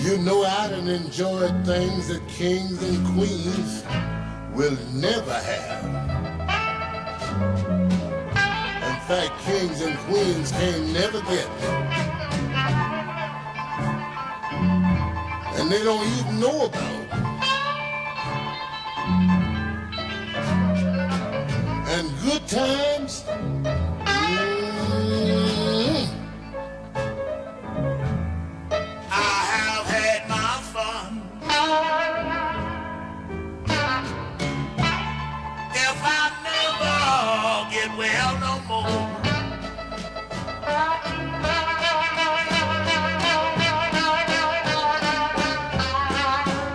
You know I done enjoyed things that kings and queens will never have. In fact, kings and queens can never get. And they don't even know about it. And good times, I have had my fun. If I never get well no more,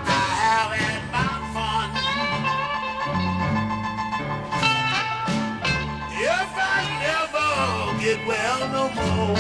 I have had my fun. If I never get well no more,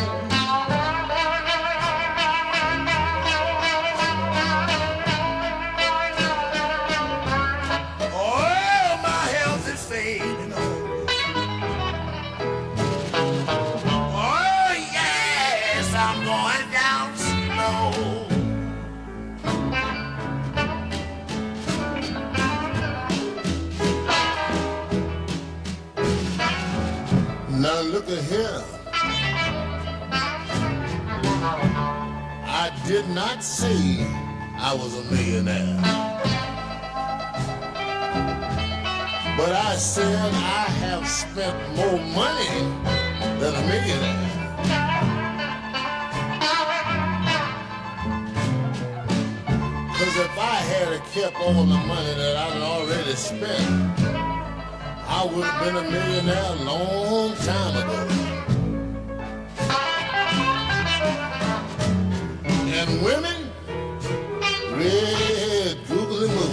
now look at here. I did not say I was a millionaire, but I said I have spent more money than a millionaire. Because if I had kept all the money that I'd already spent, I would have been a millionaire a long time ago. And women, red googly moogly.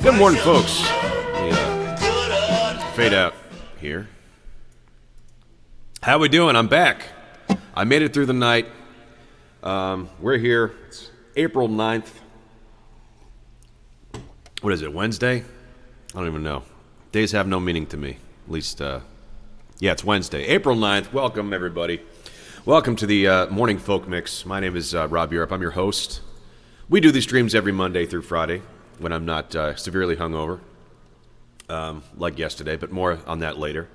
Good morning, folks. Fade out here. How we doing? I'm back. I made it through the night. We're here. It's April 9th. What is it, Wednesday? I don't even know. Days have no meaning to me. At least, yeah, it's Wednesday. April 9th. Welcome, everybody. Welcome to the Morning Folk Mix. My name is Rob Europe. I'm your host. We do these streams every Monday through Friday when I'm not severely hungover, like yesterday, but more on that later.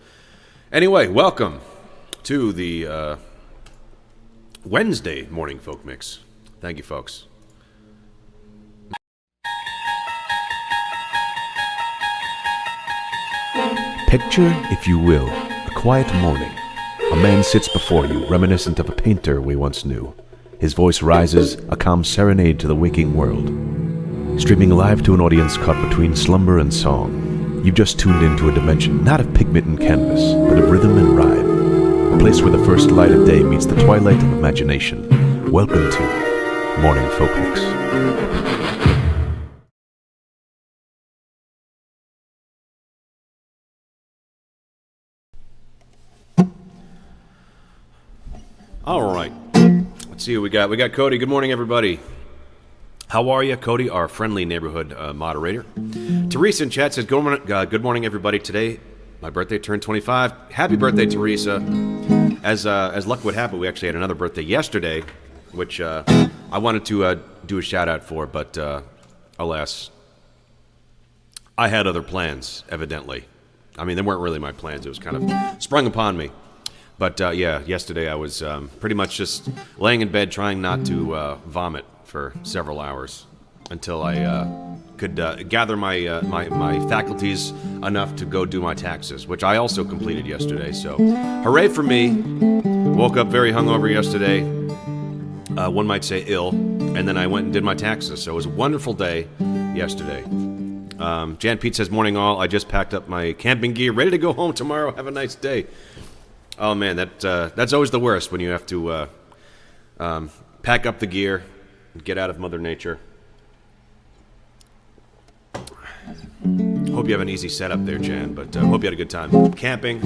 Anyway, welcome to the Wednesday Morning Folk Mix. Thank you, folks. Picture, if you will, a quiet morning. A man sits before you, reminiscent of a painter we once knew. His voice rises, a calm serenade to the waking world. Streaming live to an audience caught between slumber and song. You've just tuned into a dimension not of pigment and canvas, but of rhythm and rhyme. A place where the first light of day meets the twilight of imagination. Welcome to Morning Folk Mix. All right. Let's see what we got. We got Cody. Good morning, everybody. How are you? Cody, our friendly neighborhood moderator. Teresa in chat says, good morning, everybody. Today, my birthday turned 25. Happy birthday, Teresa. As luck would have it, we actually had another birthday yesterday, which I wanted to do a shout-out for, but alas, I had other plans, evidently. I mean, they weren't really my plans. It was kind of sprung upon me. But yeah, yesterday I was pretty much just laying in bed trying not to vomit for several hours until I could gather my faculties enough to go do my taxes, which I also completed yesterday. So hooray for me. Woke up very hungover yesterday. One might say ill. And then I went and did my taxes. So it was a wonderful day yesterday. Jan Pete says, morning all. I just packed up my camping gear. Ready to go home tomorrow. Have a nice day. Oh man, that's always the worst when you have to pack up the gear and get out of Mother Nature. Hope you have an easy setup there, Jan, but hope you had a good time camping.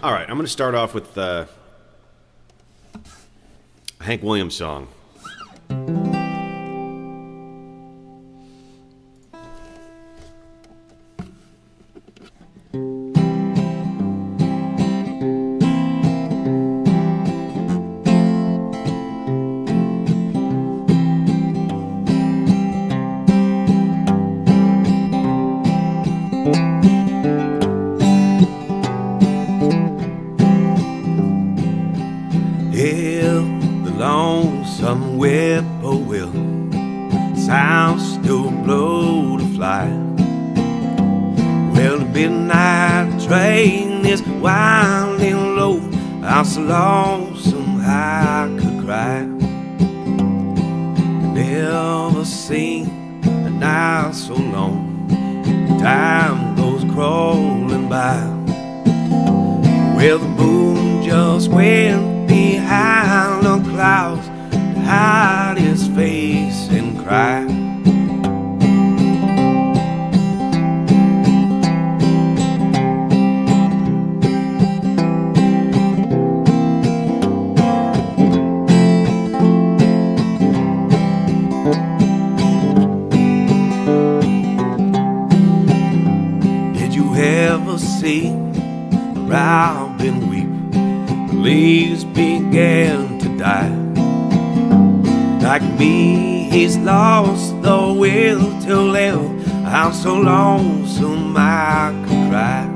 All right, I'm going to start off with a Hank Williams song. So lonesome I could cry. Never seen a night so long. Time goes crawling by. Well, the moon just went behind the clouds to hide his face and cry. See a robin weep, the leaves began to die. Like me, he's lost the will to live. I'm so lonesome I could cry.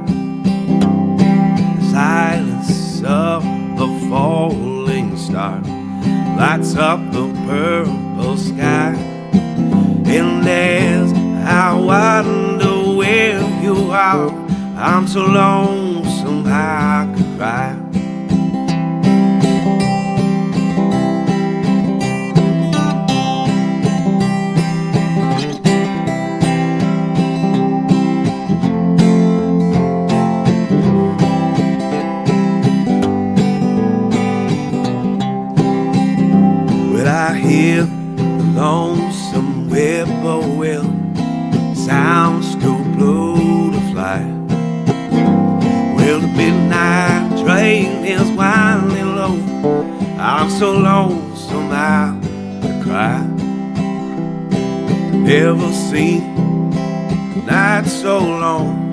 The silence of the falling star lights up the purple sky. And as I wonder where you are, I'm so lonesome I could cry. Well, I hear the lonesome whippoorwill, sounds too blue to fly. Well, the midnight train is winding low. I'm so lonesome I could cry. Never seen a night so long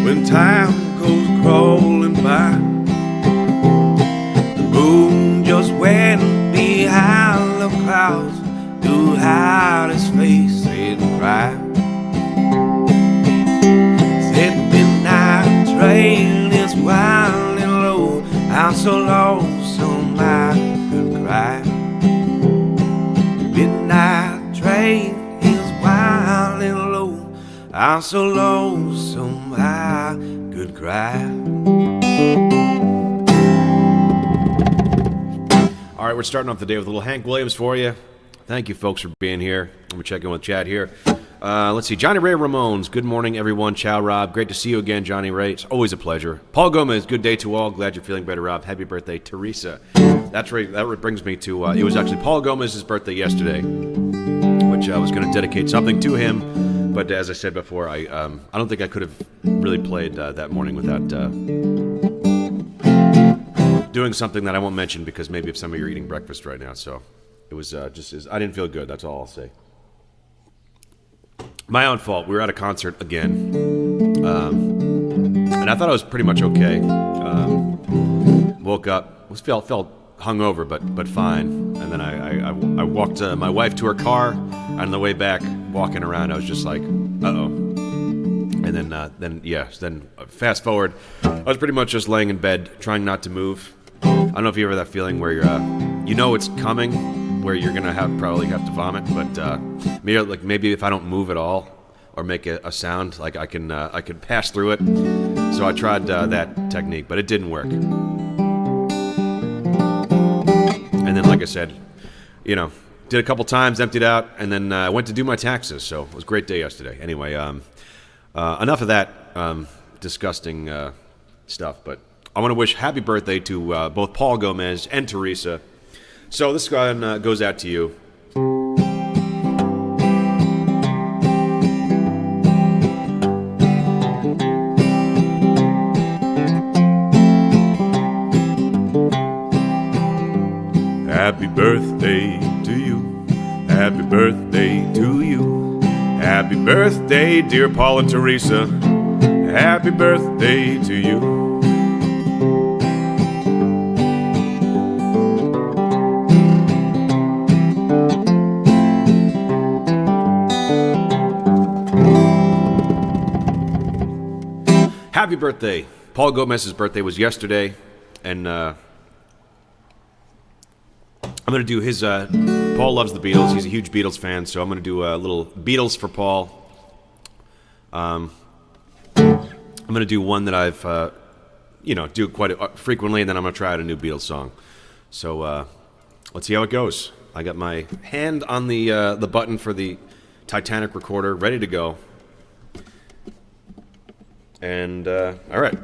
when time goes crawling by. The moon just went behind the clouds to hide his face and cry. Said midnight train is winding low, I'm so lonesome I could cry. Midnight train is winding low, I'm so lonesome I could cry. All right, we're starting off the day with a little Hank Williams for you. Thank you, folks, for being here. Let me check in with chat here. Let's see. Johnny Ray Ramones. Good morning, everyone. Ciao, Rob. Great to see you again, Johnny Ray. It's always a pleasure. Paul Gomez. Good day to all. Glad you're feeling better, Rob. Happy birthday, Teresa. That's right. That brings me to. It was actually Paul Gomez's birthday yesterday, which I was going to dedicate something to him. But as I said before, I don't think I could have really played that morning without doing something that I won't mention because maybe if some of you are eating breakfast right now. So it was I didn't feel good. That's all I'll say. My own fault. We were at a concert again, and I thought I was pretty much okay. Woke up, felt hungover, but fine. And then I walked my wife to her car. On the way back, walking around, I was just like, uh-oh. And then fast forward, I was pretty much just laying in bed, trying not to move. I don't know if you ever have that feeling where you're, you know it's coming, where you're gonna probably have to vomit, but maybe if I don't move at all or make a sound, like I can pass through it. So I tried that technique, but it didn't work. And then, like I said, did a couple times, emptied out, and then went to do my taxes. So it was a great day yesterday. Anyway, enough of that disgusting stuff, but I want to wish happy birthday to both Paul Gomez and Teresa. So this one goes out to you. Happy birthday to you. Happy birthday to you. Happy birthday, dear Paul and Teresa. Happy birthday to you. Happy birthday. Paul Gomez's birthday was yesterday, and I'm going to do his... Paul loves the Beatles. He's a huge Beatles fan, so I'm going to do a little Beatles for Paul. I'm going to do one that I've, do quite frequently, and then I'm going to try out a new Beatles song. So let's see how it goes. I got my hand on the button for the Titanic recorder, ready to go. And, all right.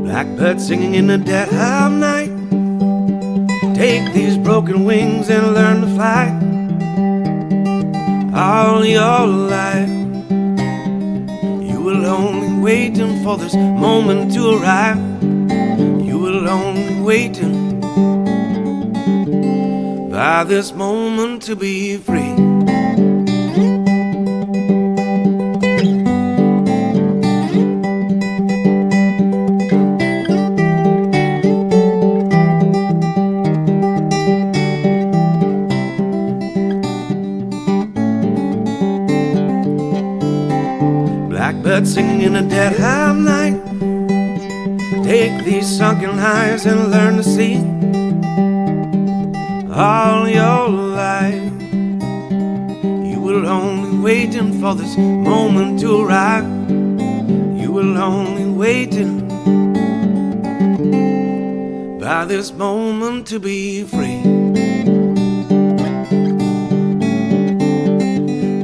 Blackbird singing in the dead of night. Take these broken wings and learn to fly. All your life you were only waiting for this moment to arrive. You were only waiting by this moment to be free. Blackbird singing in the dead of night. Take these sunken eyes and learn to see. All your life you were only waiting for this moment to arrive. You were only waiting by this moment to be free.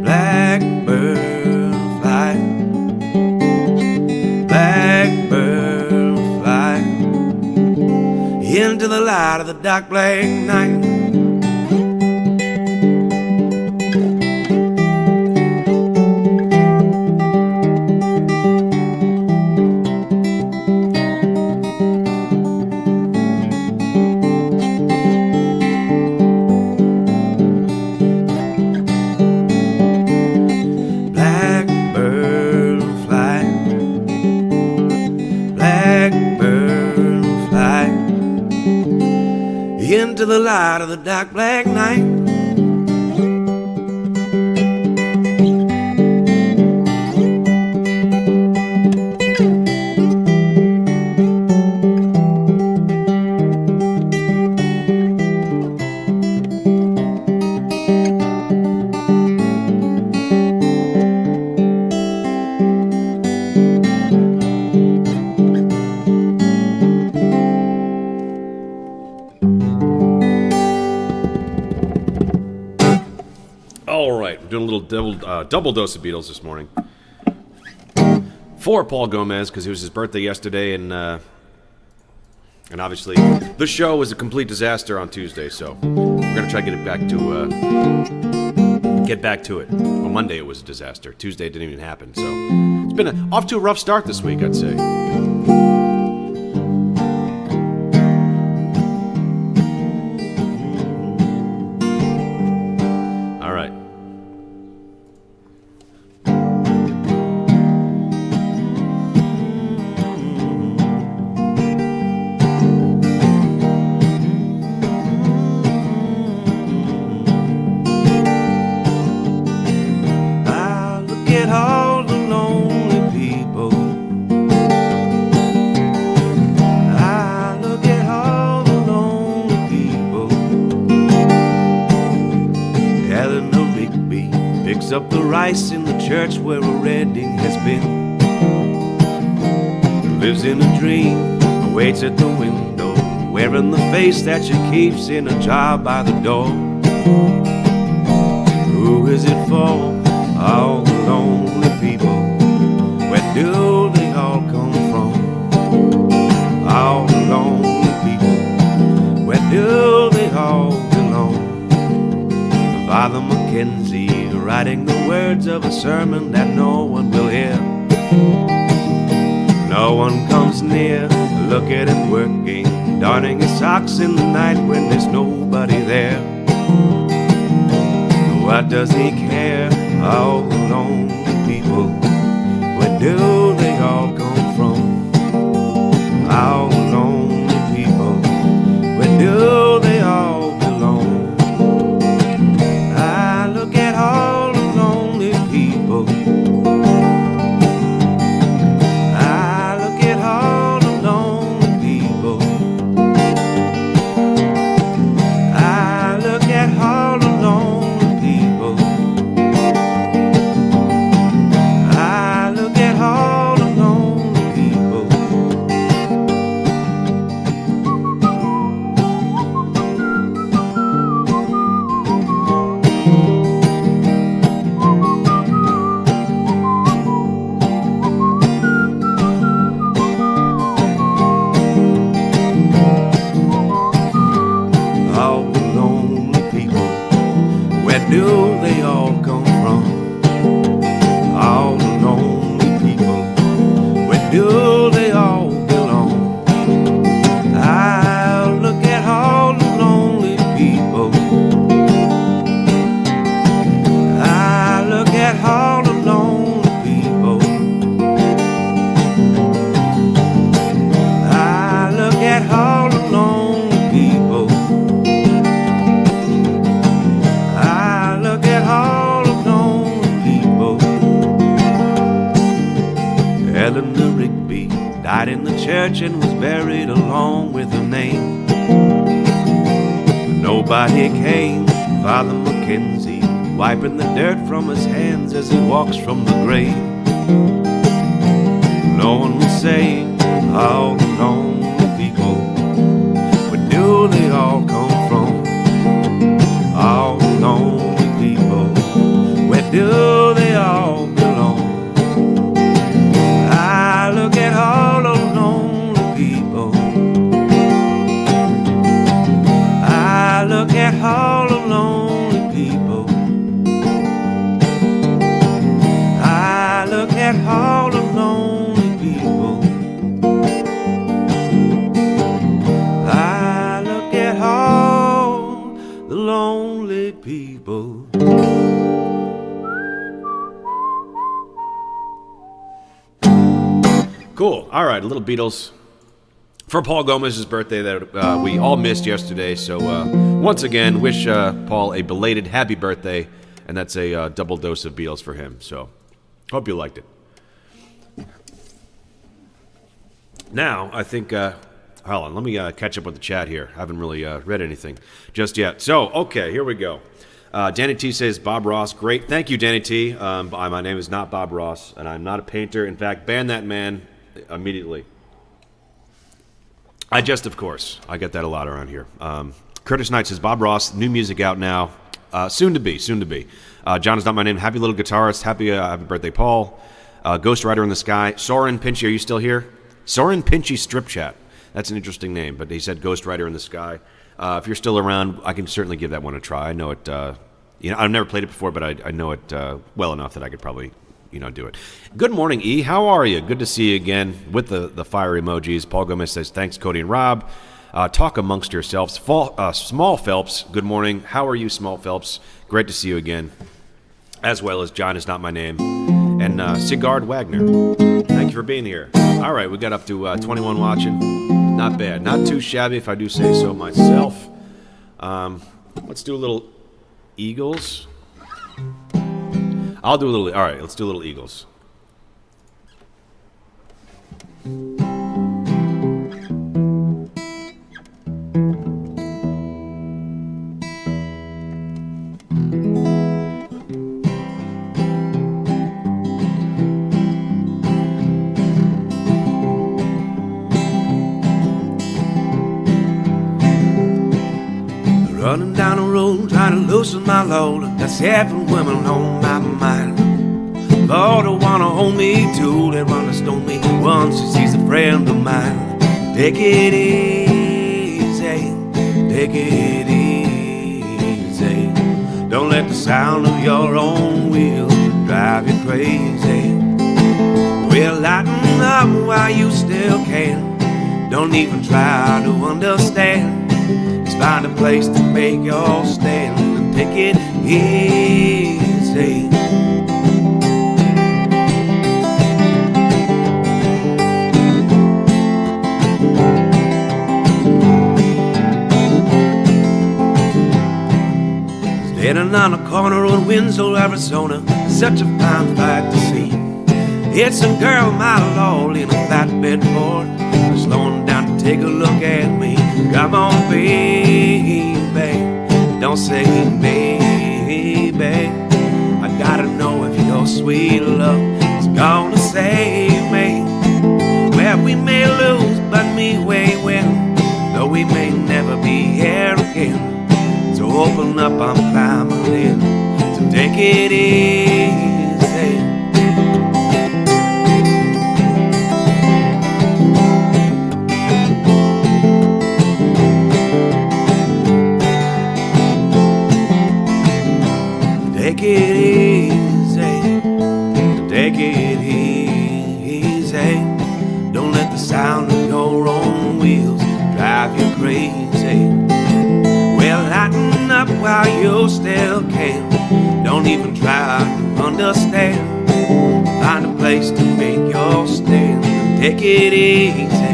Blackbird fly, blackbird fly into the light of the dark black night. Into the light of the dark black night. Doing a little double dose of Beatles this morning. For Paul Gomez, because it was his birthday yesterday, and obviously the show was a complete disaster on Tuesday, so we're gonna try to get back to it. Well, Monday it was a disaster. Tuesday it didn't even happen, so it's been off to a rough start this week, I'd say. Up the rice in the church where a wedding has been. Lives in a dream, waits at the window, wearing the face that she keeps in a jar by the door. Who is it for? All the lonely people. Where do they all come from? All the lonely people. Where do they all belong? Father Mackenzie writing the words of a sermon that no one will hear. No one comes near, look at him working, darning his socks in the night when there's nobody there. What does he care? All the lonely people. Where do they all come from? All the lonely people. Where do they all belong? I look at all the lonely people. I look at all the lonely people. I look at all the lonely people. I look at all the lonely people. All the lonely people. Where do they all come from? All the lonely people. Where do they all belong? I look at all the lonely people. I look at all the lonely people. I look at all the lonely people. I look at all the lonely people. Eleanor Rigby died in the church and was buried along with her name. Nobody came. Father Mackenzie wiping the dirt from his hands as he walks from the grave. No one will say all the lonely people. Where do they all come from? All the lonely people. Where do they all belong? I look at all the lonely people. the lonely people. Cool. All right, a little Beatles for Paul Gomez's birthday that we all missed yesterday. So once again, wish Paul a belated happy birthday, and that's a double dose of Beatles for him. So hope you liked it. Now, I think, hold on, let me catch up with the chat here. I haven't really read anything just yet. So, okay, here we go. Danny T says, Bob Ross, great. Thank you, Danny T. My name is not Bob Ross, and I'm not a painter. In fact, ban that man immediately. I just, of course, I get that a lot around here. Curtis Knight says, Bob Ross, new music out now. Soon to be. John is not my name. Happy little guitarist. Happy birthday, Paul. Ghost Rider in the Sky. Soren Pinchy, are you still here? Soren Pinchy Strip Chat. That's an interesting name, but he said Ghost Rider in the Sky. If you're still around, I can certainly give that one a try. I know it, I've never played it before, but I know it well enough that I could probably, do it. Good morning, E. How are you? Good to see you again with the fire emojis. Paul Gomez says, thanks, Cody and Rob. Talk amongst yourselves. Small Phelps, good morning. How are you, Small Phelps? Great to see you again. As well as John is not my name. And Sigard Wagner. Thank you for being here. All right, we got up to 21 watching. Not bad. Not too shabby, if I do say so myself. Let's do a little Eagles. I'll do a little... All right, let's do a little Eagles. Running down the road, trying to loosen my load. Got 7 women on my mind. Lord, I wanna hold me too. They wanna stone me once. She's a friend of mine. Take it easy, take it easy. Don't let the sound of your own wheels drive you crazy. Well, lighten up while you still can. Don't even try to understand. Just find a place to make your stand and take it easy. Standing on a corner in Winslow, Arizona, such a fine sight to see. It's a girl, my lord, in a flatbed Ford, slowing down to take a look at me. Come on, baby, don't say baby. I gotta know if your sweet love is gonna save me. Well, we may lose, but me way win, though we may never be here again. So open up, I'm climbing in. So take it easy. Take it easy, take it easy. Don't let the sound of your own wheels drive you crazy. Well, lighten up while you still can. Don't even try to understand. Find a place to make your stand. Take it easy.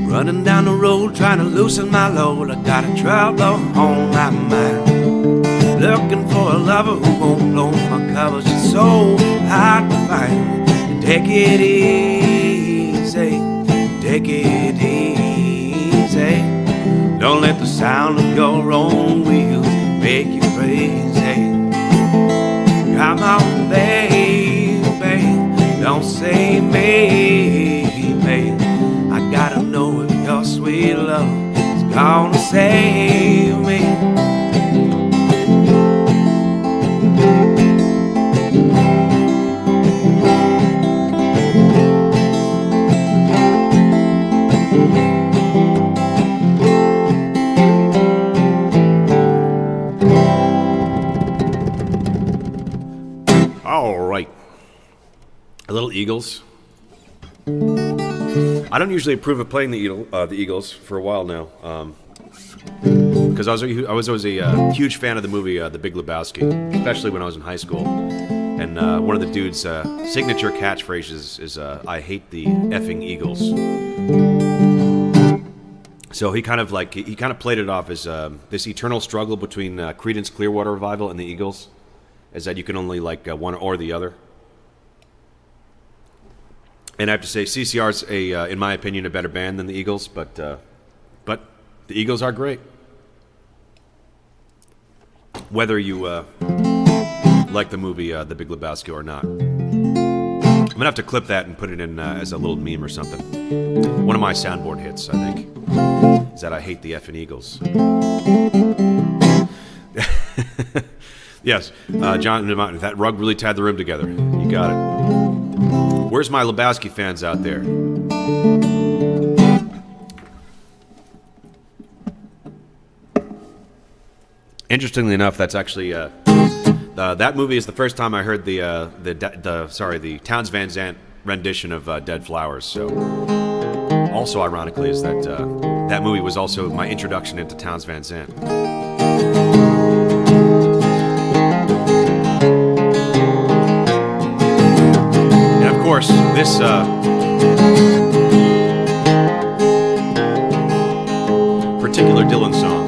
Running down the road, trying to loosen my load. I got a trouble on my mind. Looking for a lover who won't blow my covers. It's so hard to find. Take it easy, take it easy. Don't let the sound of your own wheels make you crazy. Come on, baby, don't say maybe. I gotta know if your sweet love is gonna save me. All right. A little Eagles. I don't usually approve of playing the Eagles for a while now, because I was always a huge fan of the movie The Big Lebowski, especially when I was in high school. And one of the dude's signature catchphrases is "I hate the effing Eagles." So he kind of played it off as this eternal struggle between Creedence Clearwater Revival and the Eagles, is that you can only like one or the other. And I have to say, CCR's in my opinion, a better band than the Eagles, but the Eagles are great. Whether you like the movie The Big Lebowski or not. I'm gonna have to clip that and put it in as a little meme or something. One of my soundboard hits, I think, is that I hate the effing Eagles. Yes, John, that rug really tied the room together. You got it. Where's my Lebowski fans out there? Interestingly enough, that's actually that movie is the first time I heard the Townes Van Zandt rendition of Dead Flowers. So, also ironically, is that that movie was also my introduction into Townes Van Zandt. And of course, this particular Dylan song.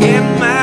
Get my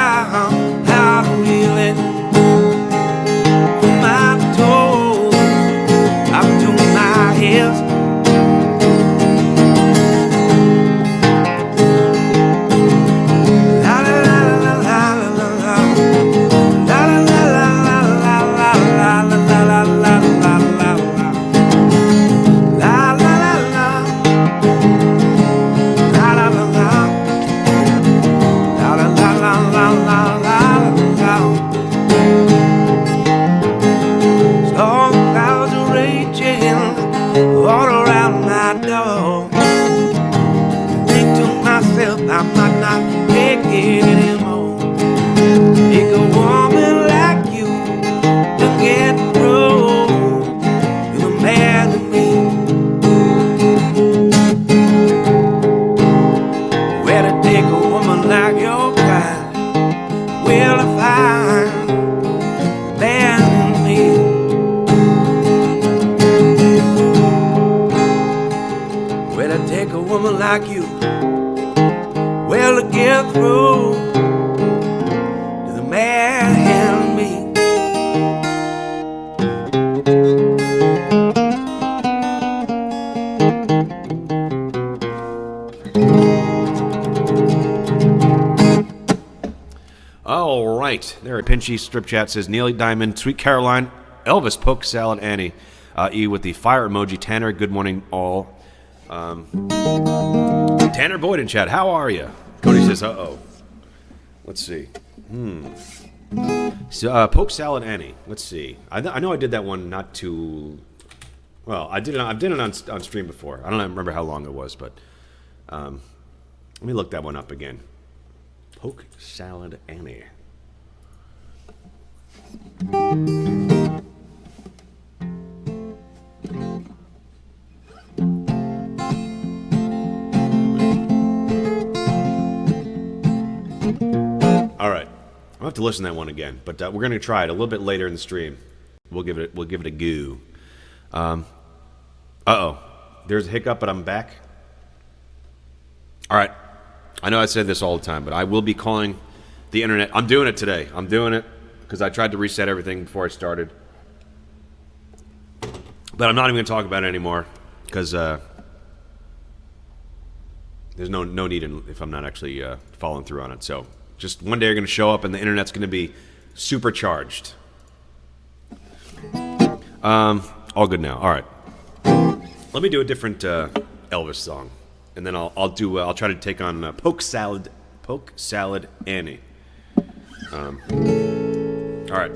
struggle to get through to the man and me. All right. There, a Pinchy Strip Chat says, Neely Diamond, Sweet Caroline, Elvis, Poke Salad, Annie. E with the fire emoji. Tanner, good morning, all. Tanner Boyd in chat, how are you? Cody says, uh-oh. Let's see. So, Poke Salad, Annie. Let's see. I know I did that one not too... Well, I did it on stream before. I don't remember how long it was, but... let me look that one up again. Poke Salad, Annie. All right, I'll have to listen to that one again, but we're going to try it a little bit later in the stream. We'll give it a go. Uh-oh, there's a hiccup, but I'm back. All right, I know I say this all the time, but I will be calling the internet. I'm doing it today. I'm doing it because I tried to reset everything before I started. But I'm not even going to talk about it anymore because there's no need if I'm not actually following through on it. So just one day you're going to show up and the internet's going to be supercharged. All good now. All right. Let me do a different Elvis song, and then I'll try to take on Poke Salad Annie. All right.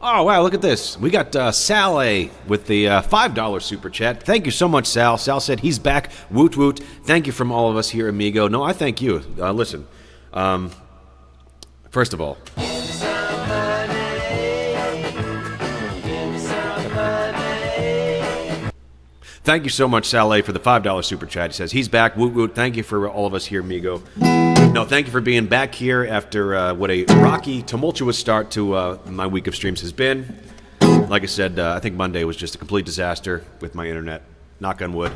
Oh, wow, look at this. We got Sal with the $5 super chat. Thank you so much, Sal. Sal said he's back. Woot woot. Thank you from all of us here, amigo. No, I thank you. Listen, First of all, thank you so much, Saleh, for the $5 super chat. He says he's back. Woot woot. Thank you for all of us here, Migo. No, thank you for being back here after what a rocky, tumultuous start to my week of streams has been. Like I said, I think Monday was just a complete disaster with my internet. Knock on wood.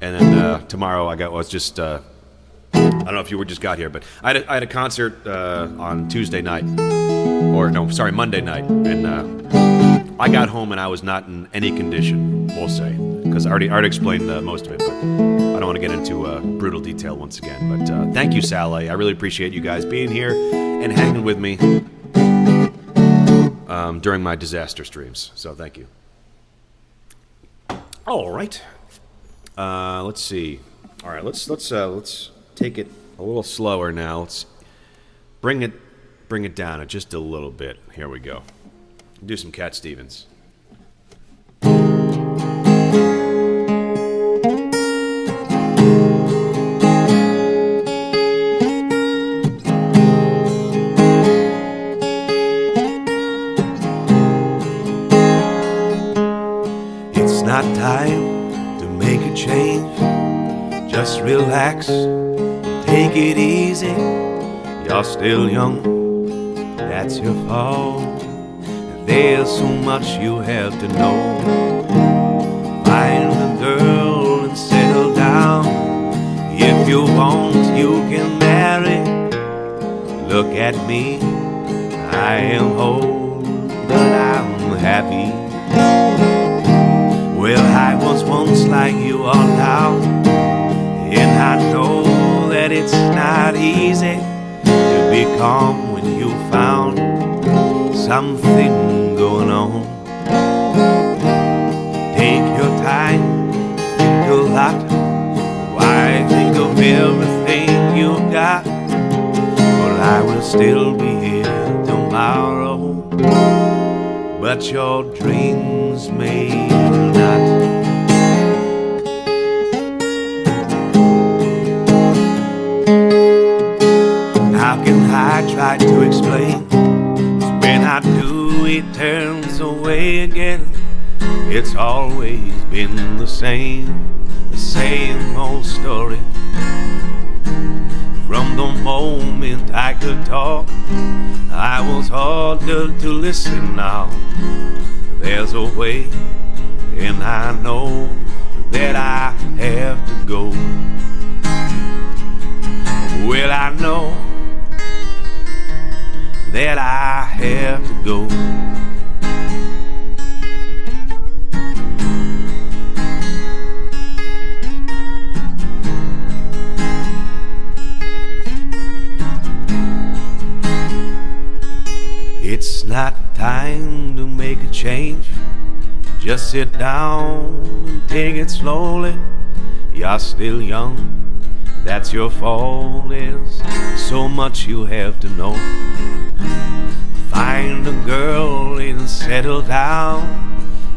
And then tomorrow I don't know if you just got here, but I had a concert on Tuesday night. Monday night. And I got home and I was not in any condition, we'll say. Because I already explained most of it, but I don't want to get into brutal detail once again. But thank you, Saleh. I really appreciate you guys being here and hanging with me during my disaster streams. So thank you. All right. Let's see. All right, let's take it a little slower now. Let's bring it down just a little bit. Here we go. Do some Cat Stevens. It's not time to make a change. Just relax, take it easy. You're still young, that's your fault. There's so much you have to know. Find a girl and settle down. If you want, you can marry. Look at me, I am old, but I'm happy. Well, I was once like you are now, and I know that it's not easy to be calm when you found something going on. Take your time, think a lot. Why think of everything you got? Well, I will still be here tomorrow, but your dreams may not. How can I try to explain? When I do, it turns away again. It's always been the same old story. From the moment I could talk, I was harder to listen now. There's a way, and I know that I have to go. Well, I know that I have to go. It's not time to make a change. Just sit down and take it slowly. You're still young, that's your fault. There's so much you have to know. Find a girl and settle down.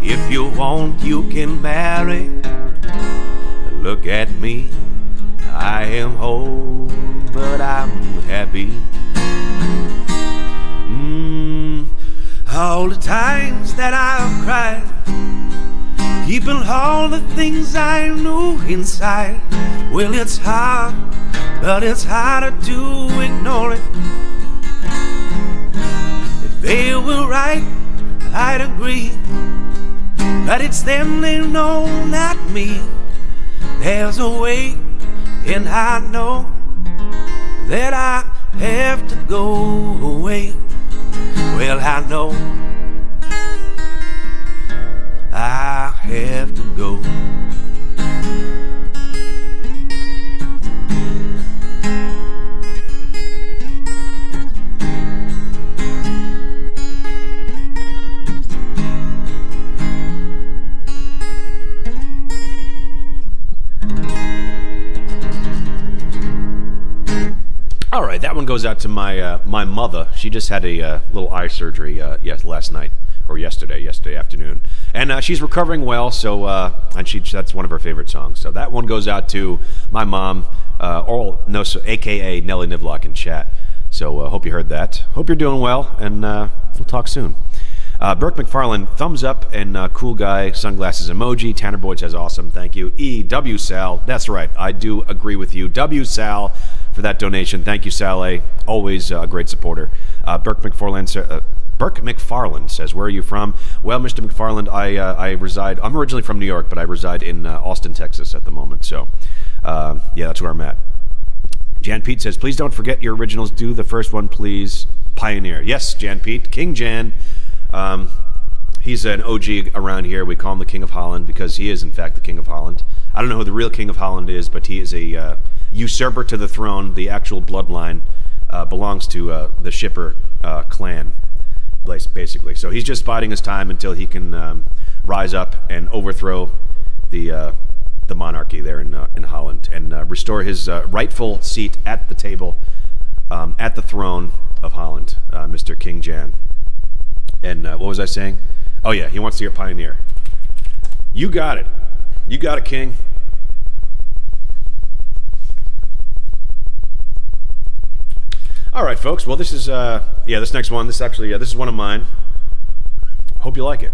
If you want, you can marry. Look at me, I am old, but I'm happy. All the times that I've cried, keeping all the things I knew inside. Well, it's hard, but it's harder to ignore it. If they were right, I'd agree, but it's them they know, not me. There's a way, and I know that I have to go away. Well, I know I have to go. All right, that one goes out to my my mother. She just had a little eye surgery last night or yesterday afternoon, and she's recovering well. So and that's one of her favorite songs. So that one goes out to my mom. aka Nelly Nivlock in chat. So hope you heard that. Hope you're doing well, and we'll talk soon. Burke McFarland, thumbs up and cool guy, sunglasses emoji. Tanner Boyd says awesome, thank you. W Sal, that's right, I do agree with you. W Sal for that donation. Thank you, Sal. Always a great supporter. Burke McFarland says, where are you from? Well, Mr. McFarland, I'm originally from New York, but I reside in Austin, Texas at the moment. So, yeah, that's where I'm at. Jan Pete says, please don't forget your originals. Do the first one, please. Pioneer. Yes, Jan Pete. King Jan. He's an OG around here. We call him the King of Holland because he is, in fact, the King of Holland. I don't know who the real King of Holland is, but he is a usurper to the throne. The actual bloodline belongs to the Shipper clan, basically. So he's just biding his time until he can rise up and overthrow the monarchy there in Holland and restore his rightful seat at the table, at the throne of Holland, Mr. King Jan. And what was I saying? Oh yeah, he wants to hear Pioneer. You got it. You got it, King. All right, folks. Well, this is this next one. This is one of mine. Hope you like it.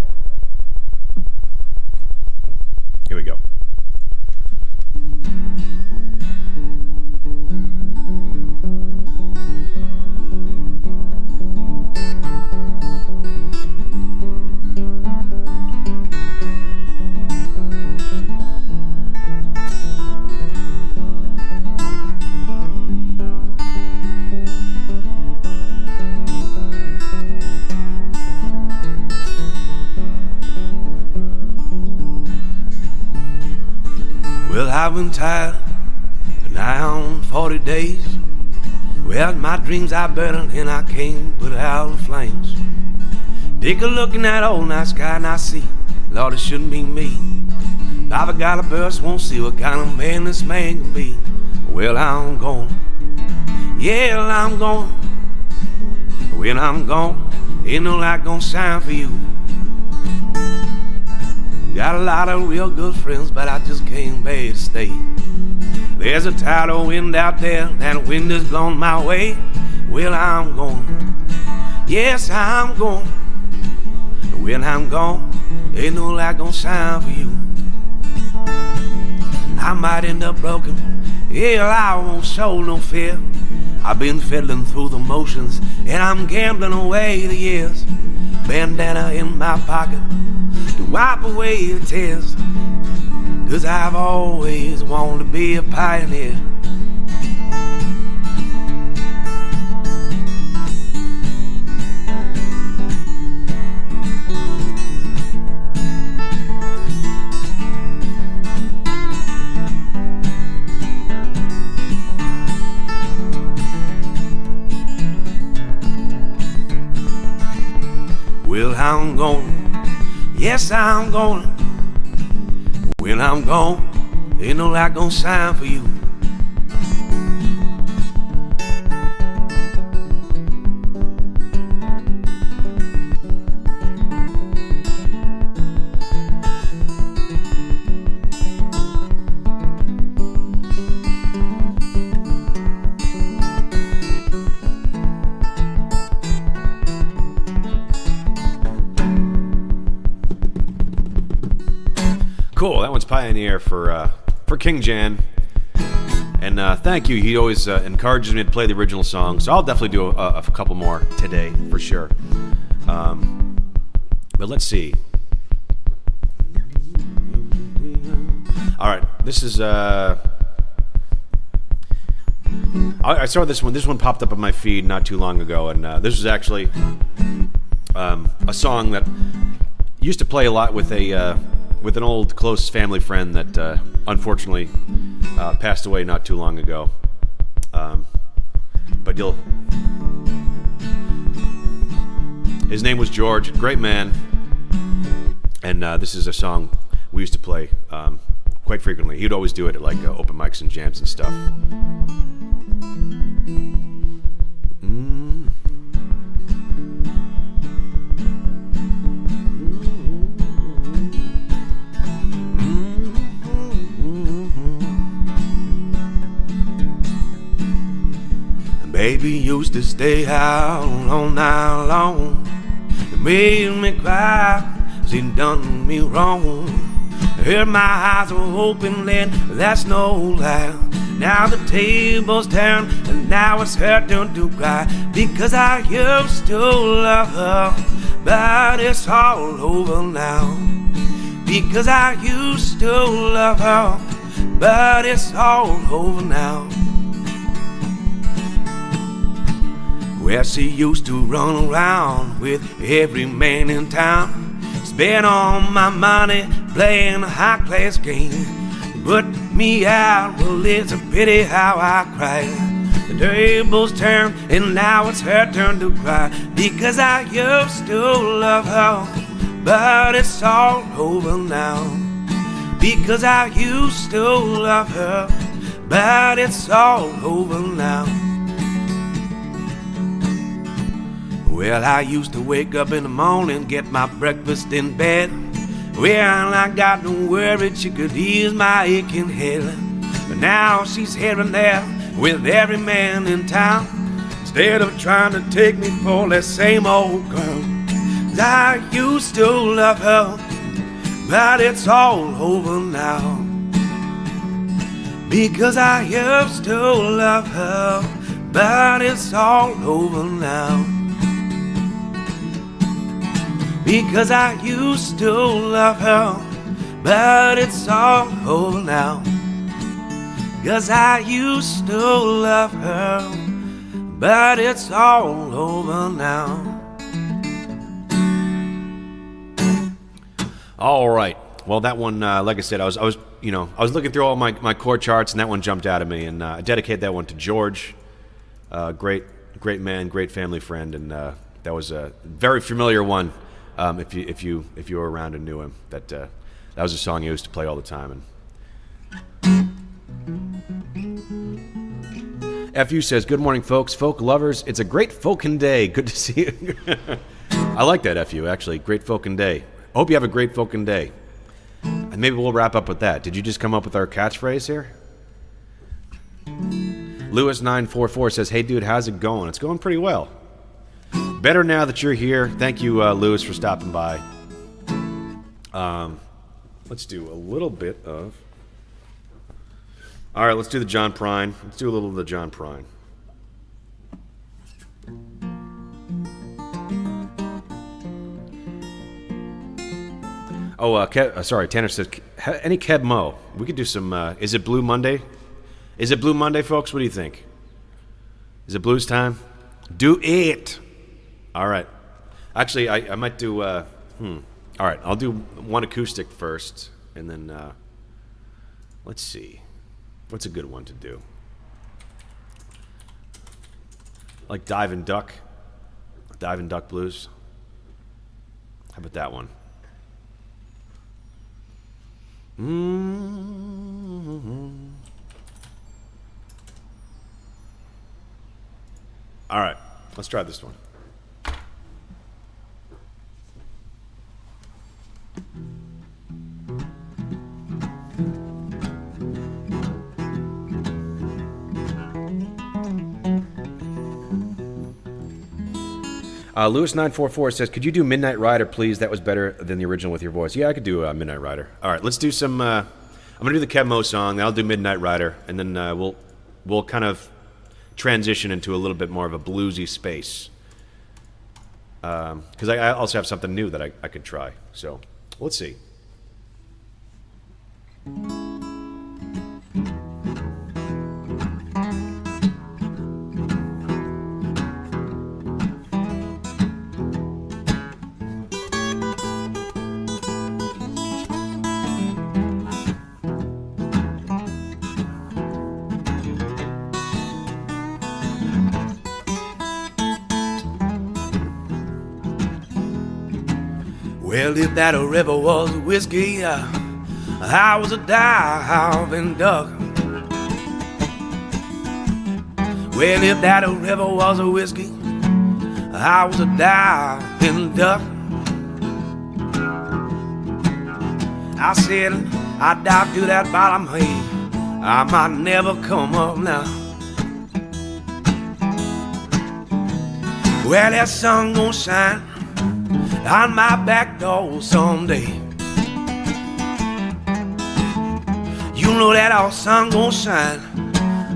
Here we go. Well, I've been tired for now 40 days. Well, my dreams are burning and I can't put out the flames. Take a look in that old night sky and I see, Lord, it shouldn't be me. I've got a burst, won't see what kind of man this man can be. Well, I'm gone. Yeah, I'm gone. When I'm gone, ain't no light gonna shine for you. Got a lot of real good friends, but I just can't bear to stay. There's a tidal wind out there, that wind is blowing my way. Well, I'm gone. Yes, I'm gone. When I'm gone, ain't no light gonna shine for you. I might end up broken, yeah, I won't show no fear. I've been fiddling through the motions, and I'm gambling away the years. Bandana in my pocket to wipe away the tears, 'cause I've always wanted to be a pioneer. Well, I'm gone. Yes, I'm gone. When I'm gone, ain't no light gonna shine for you. Cool, that one's Pioneer for King Jan. And thank you, he always encourages me to play the original song, so I'll definitely do a couple more today, for sure. But let's see. Alright, this is... I saw this one. This one popped up on my feed not too long ago, and this is actually a song that used to play a lot with an old close family friend that unfortunately passed away not too long ago. But his name was George, great man, and this is a song we used to play quite frequently. He'd always do it at like open mics and jams and stuff. Baby used to stay out all night long. It made me cry, she done me wrong. Her my eyes were open, then that's no lie. Now the tables turned, and now it's her turn to cry. Because I used to love her, but it's all over now. Because I used to love her, but it's all over now. Well, she used to run around with every man in town, spend all my money playing a high-class game. Put me out, well, it's a pity how I cried. The tables turned, and now it's her turn to cry. Because I used to love her, but it's all over now. Because I used to love her, but it's all over now. Well, I used to wake up in the morning, get my breakfast in bed. Well, I got no worry, she could ease my aching head. But now she's here and there with every man in town, instead of trying to take me for that same old girl. I used to love her, but it's all over now. Because I used to love her, but it's all over now. Because I used to love her, but it's all over now. Because I used to love her, but it's all over now. All right. Well, that one, like I said, I was looking through all my chord charts, and that one jumped out at me, and I dedicate that one to George. Great man, great family friend, and that was a very familiar one. If you were around and knew him, that was a song he used to play all the time. And FU says, "Good morning, folks, folk lovers. It's a great folkin' day. Good to see you." I like that, FU. Actually, great folkin' day. Hope you have a great folkin' day. And maybe we'll wrap up with that. Did you just come up with our catchphrase here? Lewis944 says, "Hey, dude, how's it going?" It's going pretty well. Better now that you're here. Thank you, Lewis, for stopping by. Let's do a little bit of... All right, let's do the John Prine. Let's do a little of the John Prine. Oh, sorry, Tanner says, any Keb Mo? We could do some... is it Blue Monday? Is it Blue Monday, folks? What do you think? Is it blues time? Do it! All right. Actually, I might do... All right, I'll do one acoustic first, and then... let's see. What's a good one to do? Like Dive and Duck. Dive and Duck Blues. How about that one? All right, let's try this one. Lewis944 says, "Could you do Midnight Rider, please? That was better than the original with your voice." Yeah, I could do Midnight Rider. All right, let's do some... I'm going to do the Kev Mo song, then I'll do Midnight Rider, and then we'll kind of transition into a little bit more of a bluesy space. Because I also have something new that I could try. So, let's see. Well, if that a river was whiskey, I was a diving duck. Well, if that a river was a whiskey, I was a diving duck. I said I'd dive to that bottom, hey, I might never come up now. Well, that sun gon' shine on my back door someday. You know that our sun gon' shine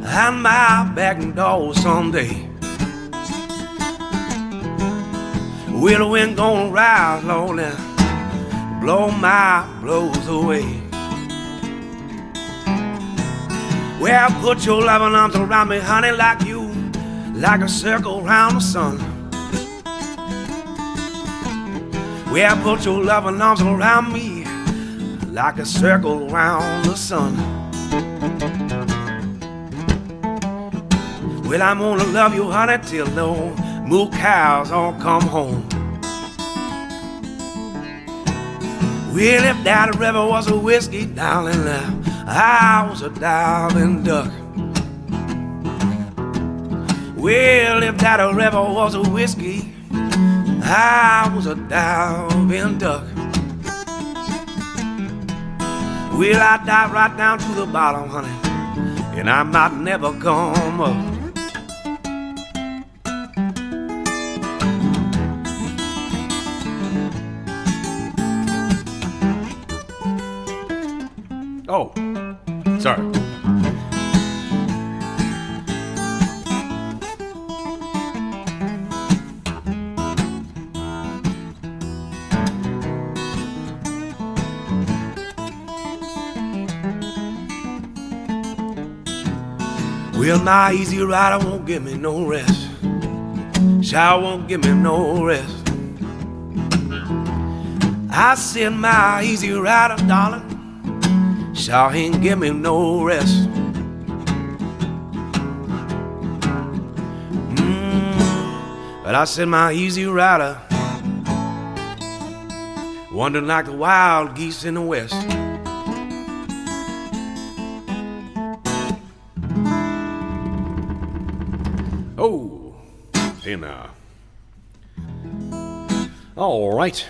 on my back door someday. Well, the wind gon' rise, Lord, and blow my blows away. Well, put your loving arms around me, honey, like a circle around the sun. Well, put your loving arms around me like a circle around the sun. Well, I'm gonna love you, honey, till no moo cows all come home. Well, if that river was a whiskey, darling, I was a diving duck. Well, if that river was a whiskey, I was a diving duck. Well, I dive right down to the bottom, honey, and I might never come up. Oh, sorry. Well, my easy rider won't give me no rest. Child won't give me no rest. I said my easy rider, darling, Shaw ain't give me no rest. But I said my easy rider, wandering like the wild geese in the west. Oh, hey now. All right.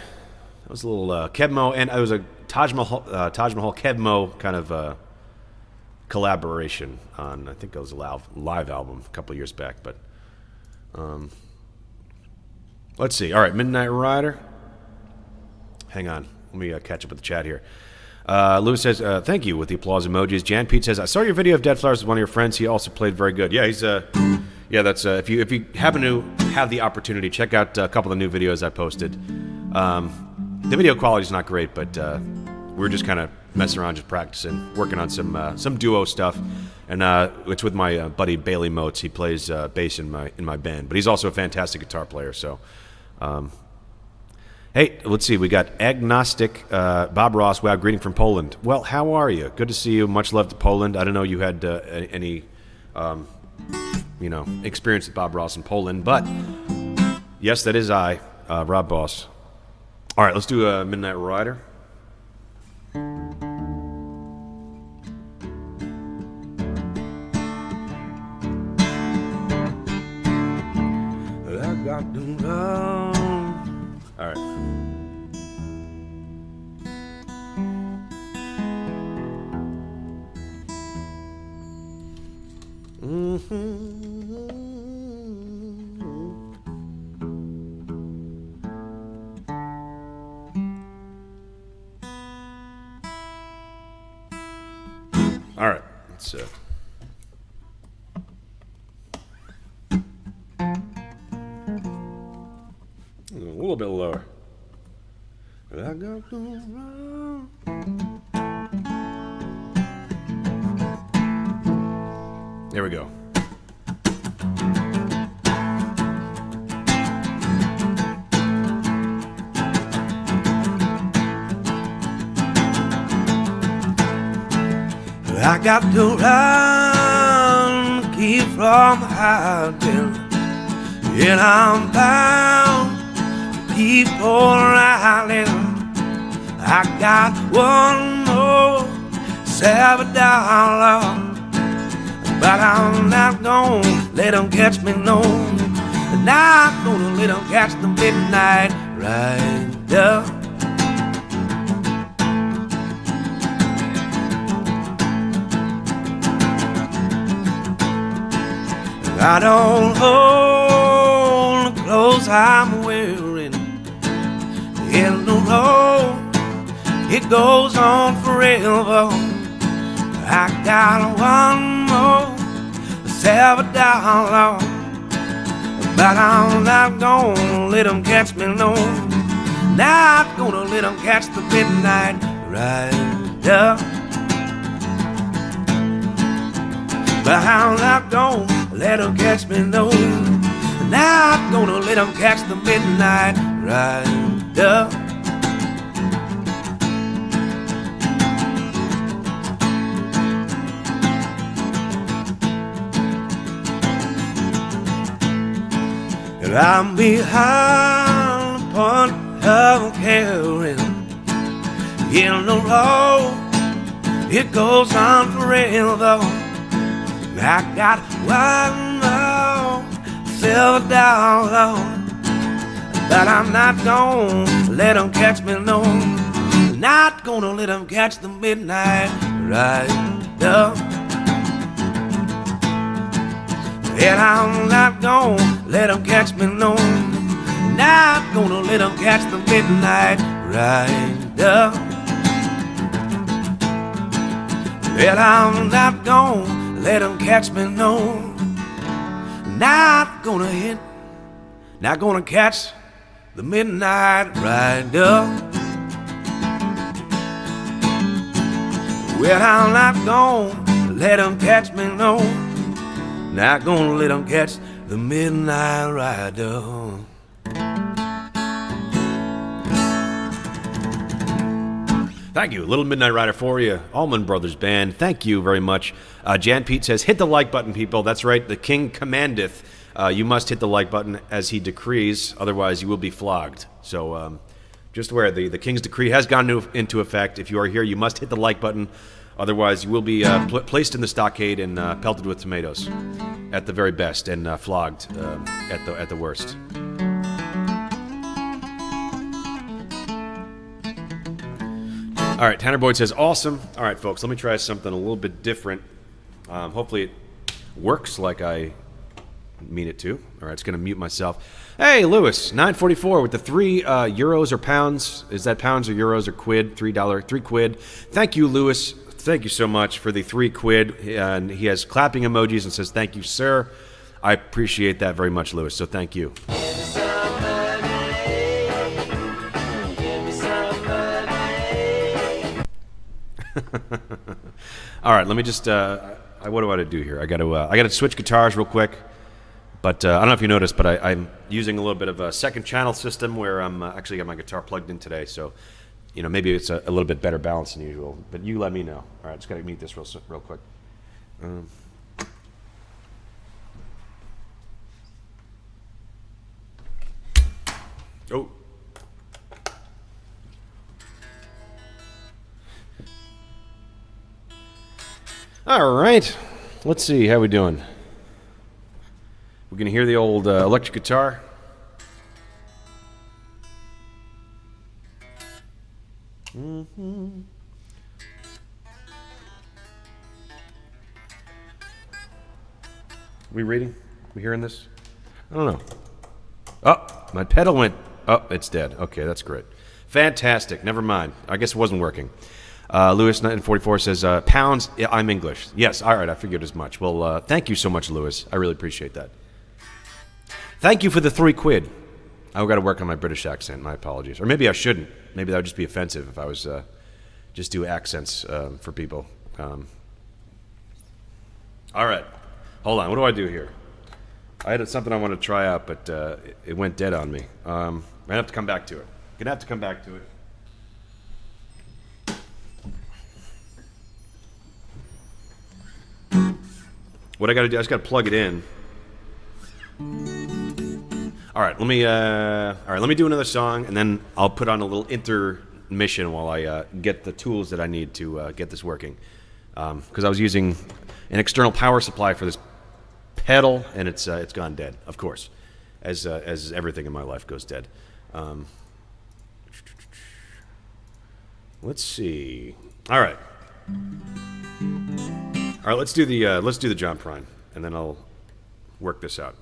That was a little Kevmo, and it was a Taj Mahal Kevmo kind of collaboration on, I think it was a live album a couple of years back, but let's see. All right, Midnight Rider. Hang on. Let me catch up with the chat here. Lewis says, thank you with the applause emojis. Jan Pete says, I saw your video of Dead Flowers with one of your friends. He also played very good. Yeah, he's that's if you happen to have the opportunity, check out a couple of the new videos I posted. The video quality is not great, but we're just kind of messing around, just practicing, working on some duo stuff, and it's with my buddy Bailey Motes. He plays bass in my band, but he's also a fantastic guitar player. So, hey, let's see. We got agnostic Bob Ross. Wow, greeting from Poland. Well, how are you? Good to see you. Much love to Poland. I don't know you had any experience with Bob Ross in Poland, but yes, that is I, Rob Boss. All right, let's do a Midnight Rider. I got to run. All right. All right, let's a little bit lower. I got to run. There we go. I got to run, keep from hiding, and I'm bound to keep on riding. I got one more $7, but I'm not gonna let them catch me, no. I'm not gonna let them catch the midnight rider. I don't hold close clothes I'm wearing. In the road, it goes on forever. I got one more $7, but I'm not gonna let them catch me, no. Not gonna let them catch the midnight rider. But I'm not gonna let them catch me, no. Not gonna let them catch the midnight rider. And I'm behind upon her carrying in the road. It goes on forever. I got one more $7, but I'm not gonna let them catch me, no. Not gonna let them catch the midnight rider. And I'm not gonna let them catch me, no. Not gonna let them catch the midnight rider. And I'm not gonna let them catch me, no. Not gonna hit, not gonna catch the midnight rider. Well, I'm not gonna let them catch me, no. Not gonna let them catch the midnight rider. Thank you. Little Midnight Rider for you. Allman Brothers Band. Thank you very much. Jan Pete says, hit the like button, people. That's right. The king commandeth. You must hit the like button as he decrees. Otherwise, you will be flogged. So just aware, the king's decree has gone into effect. If you are here, you must hit the like button. Otherwise, you will be placed in the stockade and pelted with tomatoes at the very best and flogged at the worst. All right, Tanner Boyd says, awesome. All right, folks, let me try something a little bit different. Hopefully it works like I mean it to. All right, it's going to mute myself. Hey, Lewis, 944 with the 3 euros or pounds. Is that pounds or euros or quid? $3, 3 quid. Thank you, Lewis. Thank you so much for the 3 quid. And he has clapping emojis and says, thank you, sir. I appreciate that very much, Lewis, so thank you. All right, let me just. What do I do here? I got to switch guitars real quick. But I don't know if you noticed, but I'm using a little bit of a second channel system where I'm actually got my guitar plugged in today. So, maybe it's a little bit better balance than usual. But you let me know. All right, just got to mute this real quick. Oh. All right, let's see how we doing. We're gonna hear the old electric guitar. We reading? We hearing this? I don't know. Oh, my pedal went. Oh, it's dead. Okay, that's great. Fantastic. Never mind. I guess it wasn't working. Lewis 944 says, pounds, yeah, I'm English. Yes, all right, I figured as much. Well, thank you so much, Lewis. I really appreciate that. Thank you for the 3 quid. I've got to work on my British accent. My apologies. Or maybe I shouldn't. Maybe that would just be offensive if I was just do accents for people. All right. Hold on. What do I do here? I had something I wanted to try out, but it went dead on me. I'm going to have to come back to it. Going to have to come back to it. What I got to do, I just got to plug it in. All right, let me do another song, and then I'll put on a little intermission while I get the tools that I need to get this working. Because I was using an external power supply for this pedal, and it's gone dead, of course, as everything in my life goes dead. Let's see. All right, let's do the John Prine, and then I'll work this out.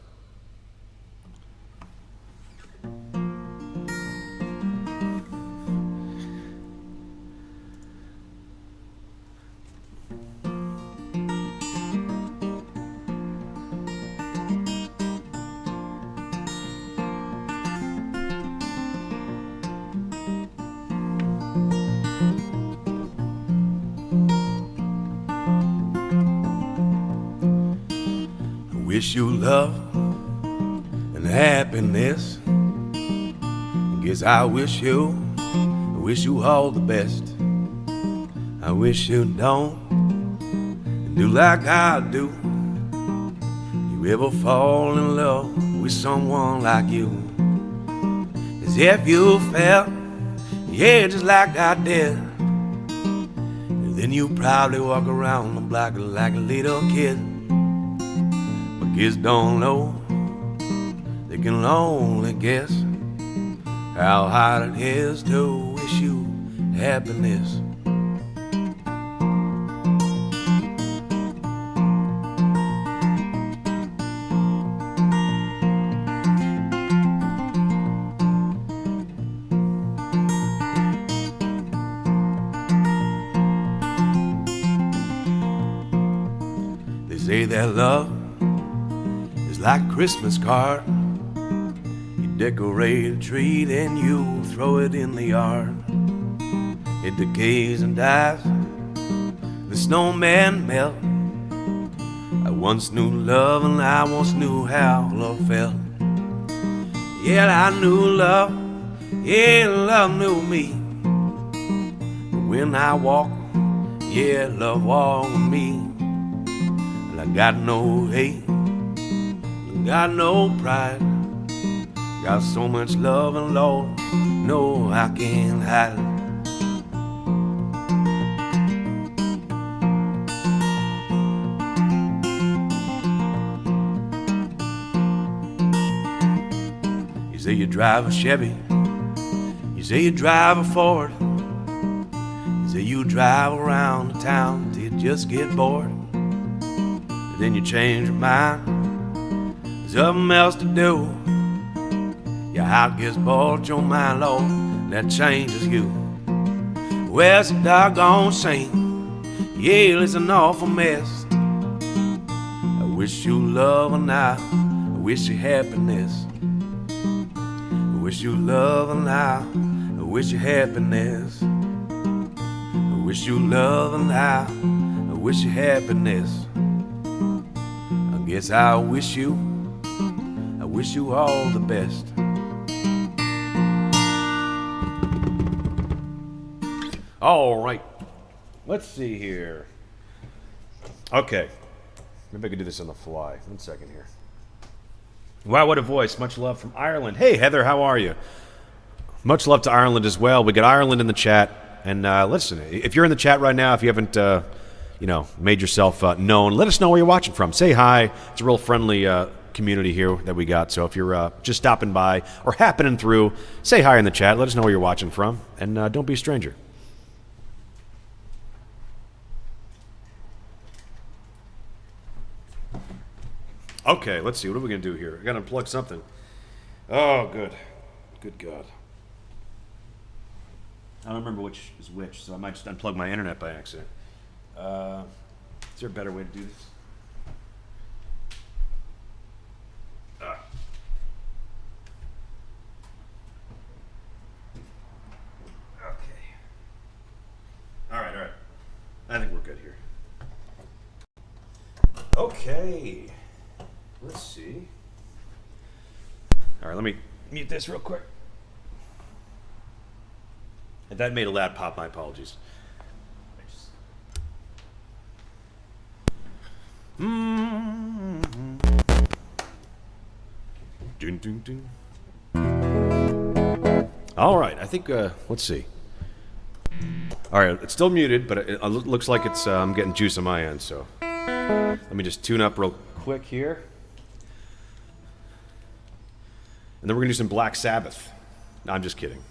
wish you love and happiness. Guess I wish you all the best. I wish you don't do like I do. You ever fall in love with someone like you? As if you felt, yeah, just like I did. And then you probably walk around the block like a little kid. But kids don't know, they can only guess how hard it is to wish you happiness. They say that love is like a Christmas card. Decorate a tree, then you throw it in the yard. It decays and dies, the snowman melts. I once knew love and I once knew how love felt. Yeah, I knew love, yeah, love knew me. But when I walk, yeah, love walked with me. And I got no hate, got no pride. Got so much love and Lord, no, I can't hide it. You say you drive a Chevy, you say you drive a Ford, you say you drive around the town till you just get bored. But then you change your mind, there's something else to do. Your heart gets bored, your mind, Lord, that changes you. Well, it's a doggone shame, yeah, it's an awful mess. I wish you love and I wish you happiness. I wish you love and I wish you happiness. I wish you love and I wish you happiness. I guess I wish you all the best. All right. Let's see here. Okay. Maybe I could do this on the fly. 1 second here. Wow, what a voice. Much love from Ireland. Hey, Heather, how are you? Much love to Ireland as well. We got Ireland in the chat. And listen, if you're in the chat right now, if you haven't, made yourself known, let us know where you're watching from. Say hi. It's a real friendly community here that we got. So if you're just stopping by or happening through, say hi in the chat. Let us know where you're watching from. And don't be a stranger. Okay, let's see. What are we going to do here? I got to unplug something. Oh, good. Good God. I don't remember which is which, so I might just unplug my internet by accident. Is there a better way to do this? Okay. All right. I think we're good here. Okay. Let's see. All right, let me mute this real quick. If that made a loud pop, my apologies. Dun, dun, dun. All right, I think, let's see. All right, it's still muted, but it looks like it's I'm getting juice on my end, so let me just tune up real quick here. And then we're going to do some Black Sabbath. No, I'm just kidding.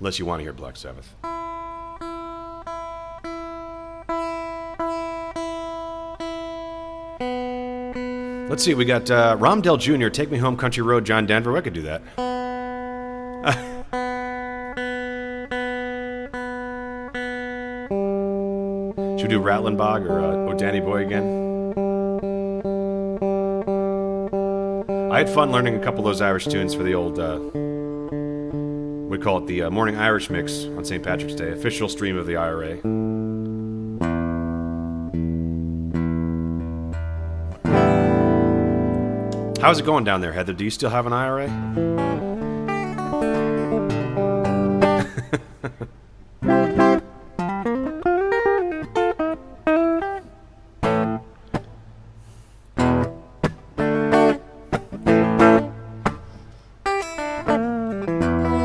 Unless you want to hear Black Sabbath. Let's see, we got Romdell Jr., Take Me Home Country Road, John Denver. I could do that. Should we do Rattling Bog or Danny Boy again? I had fun learning a couple of those Irish tunes for the old, we call it the Morning Irish Mix on St. Patrick's Day, official stream of the IRA. How's it going down there, Heather? Do you still have an IRA?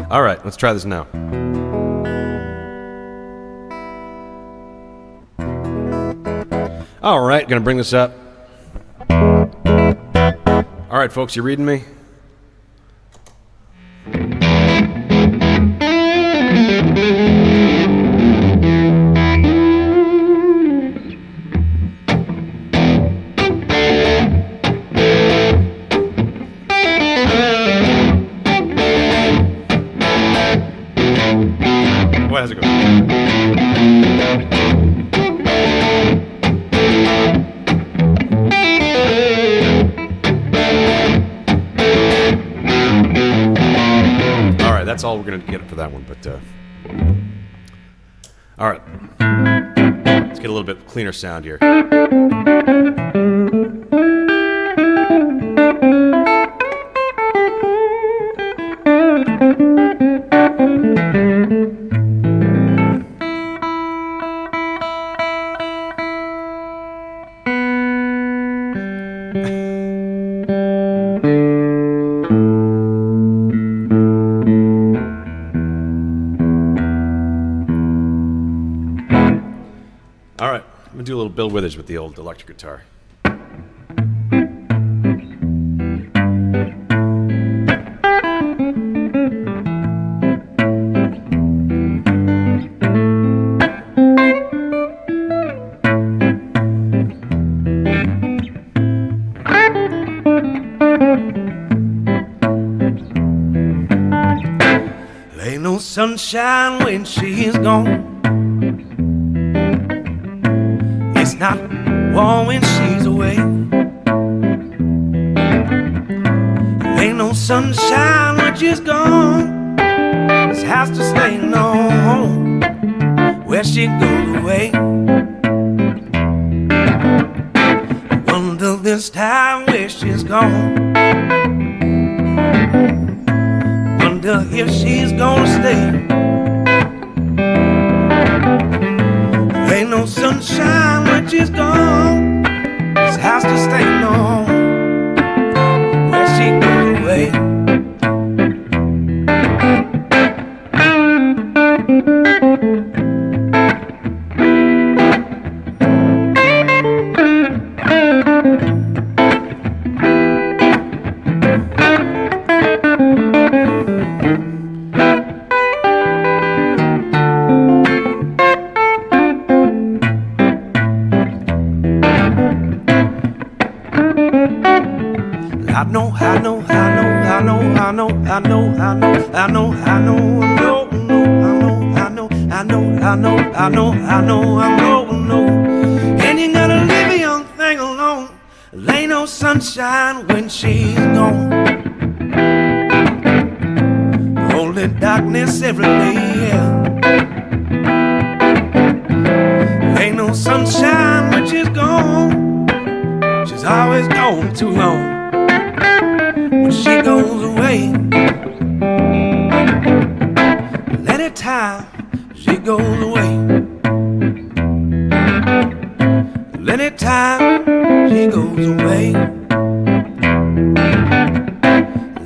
All right, let's try this now. All right, gonna bring this up. All right, folks, you reading me? What has it go? That's all we're going to get for that one, but all right. Let's get a little bit cleaner sound here. All right, I'm gonna do a little Bill Withers with the old electric guitar. Ain't no sunshine when she's gone. It's not warm when she's away. Ain't no sunshine when she's gone. This house just ain't no home where she goes away. I wonder this time where she's gone. Wonder if she's gonna stay. Ain't no sunshine when she's gone. This house just ain't no home where she goes away. And you gotta leave a young thing alone. There ain't no sunshine when she's gone. Only darkness every day, yeah. Ain't no sunshine when she's gone. She's always gone too long. When she goes away, anytime she goes away, anytime she goes away,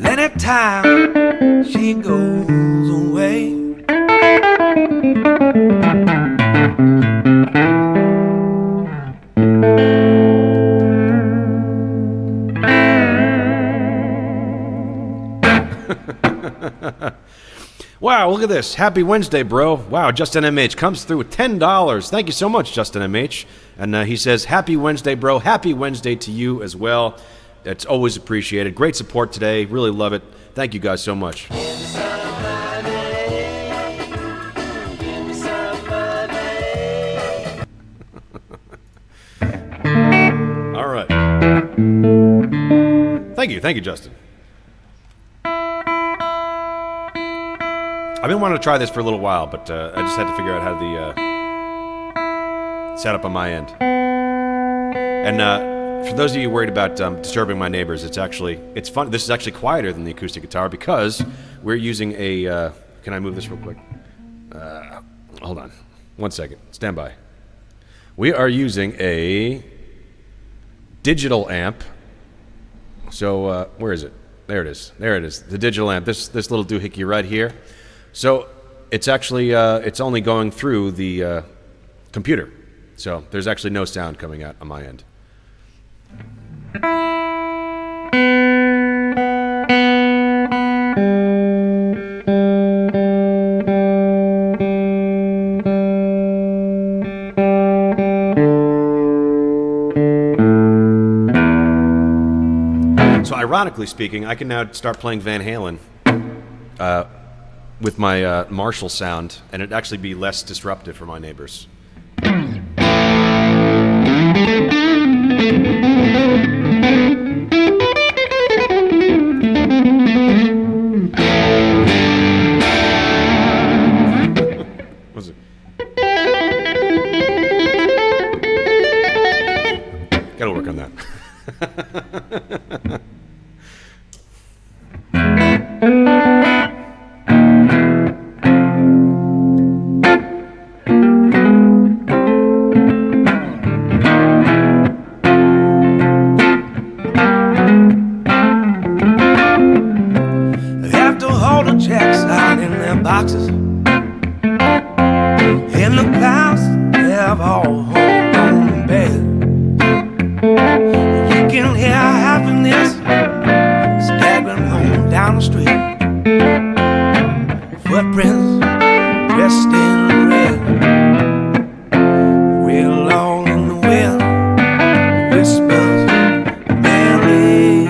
anytime she goes away. Wow, look at this. Happy Wednesday, bro. Wow, Justin MH comes through with $10. Thank you so much, Justin MH. And he says, happy Wednesday, bro. Happy Wednesday to you as well. It's always appreciated. Great support today. Really love it. Thank you guys so much. All right. Thank you, Justin. I've been wanting to try this for a little while, but I just had to figure out how the setup on my end. And For those of you worried about disturbing my neighbors, it's fun. This is actually quieter than the acoustic guitar because we're using a. Can I move this real quick? Hold on, 1 second. Stand by. We are using a digital amp. So where is it? There it is. There it is. The digital amp. This little doohickey right here. So it's actually it's only going through the computer. So there's actually no sound coming out on my end. So ironically speaking, I can now start playing Van Halen with my Marshall sound, and it'd actually be less disruptive for my neighbors. Was it? Gotta work on that. Boxes in the clouds, they have all home on bed. You can hear happiness staggering home down the street. Footprints dressed in red, we're alone in the wind. Whispers merrily.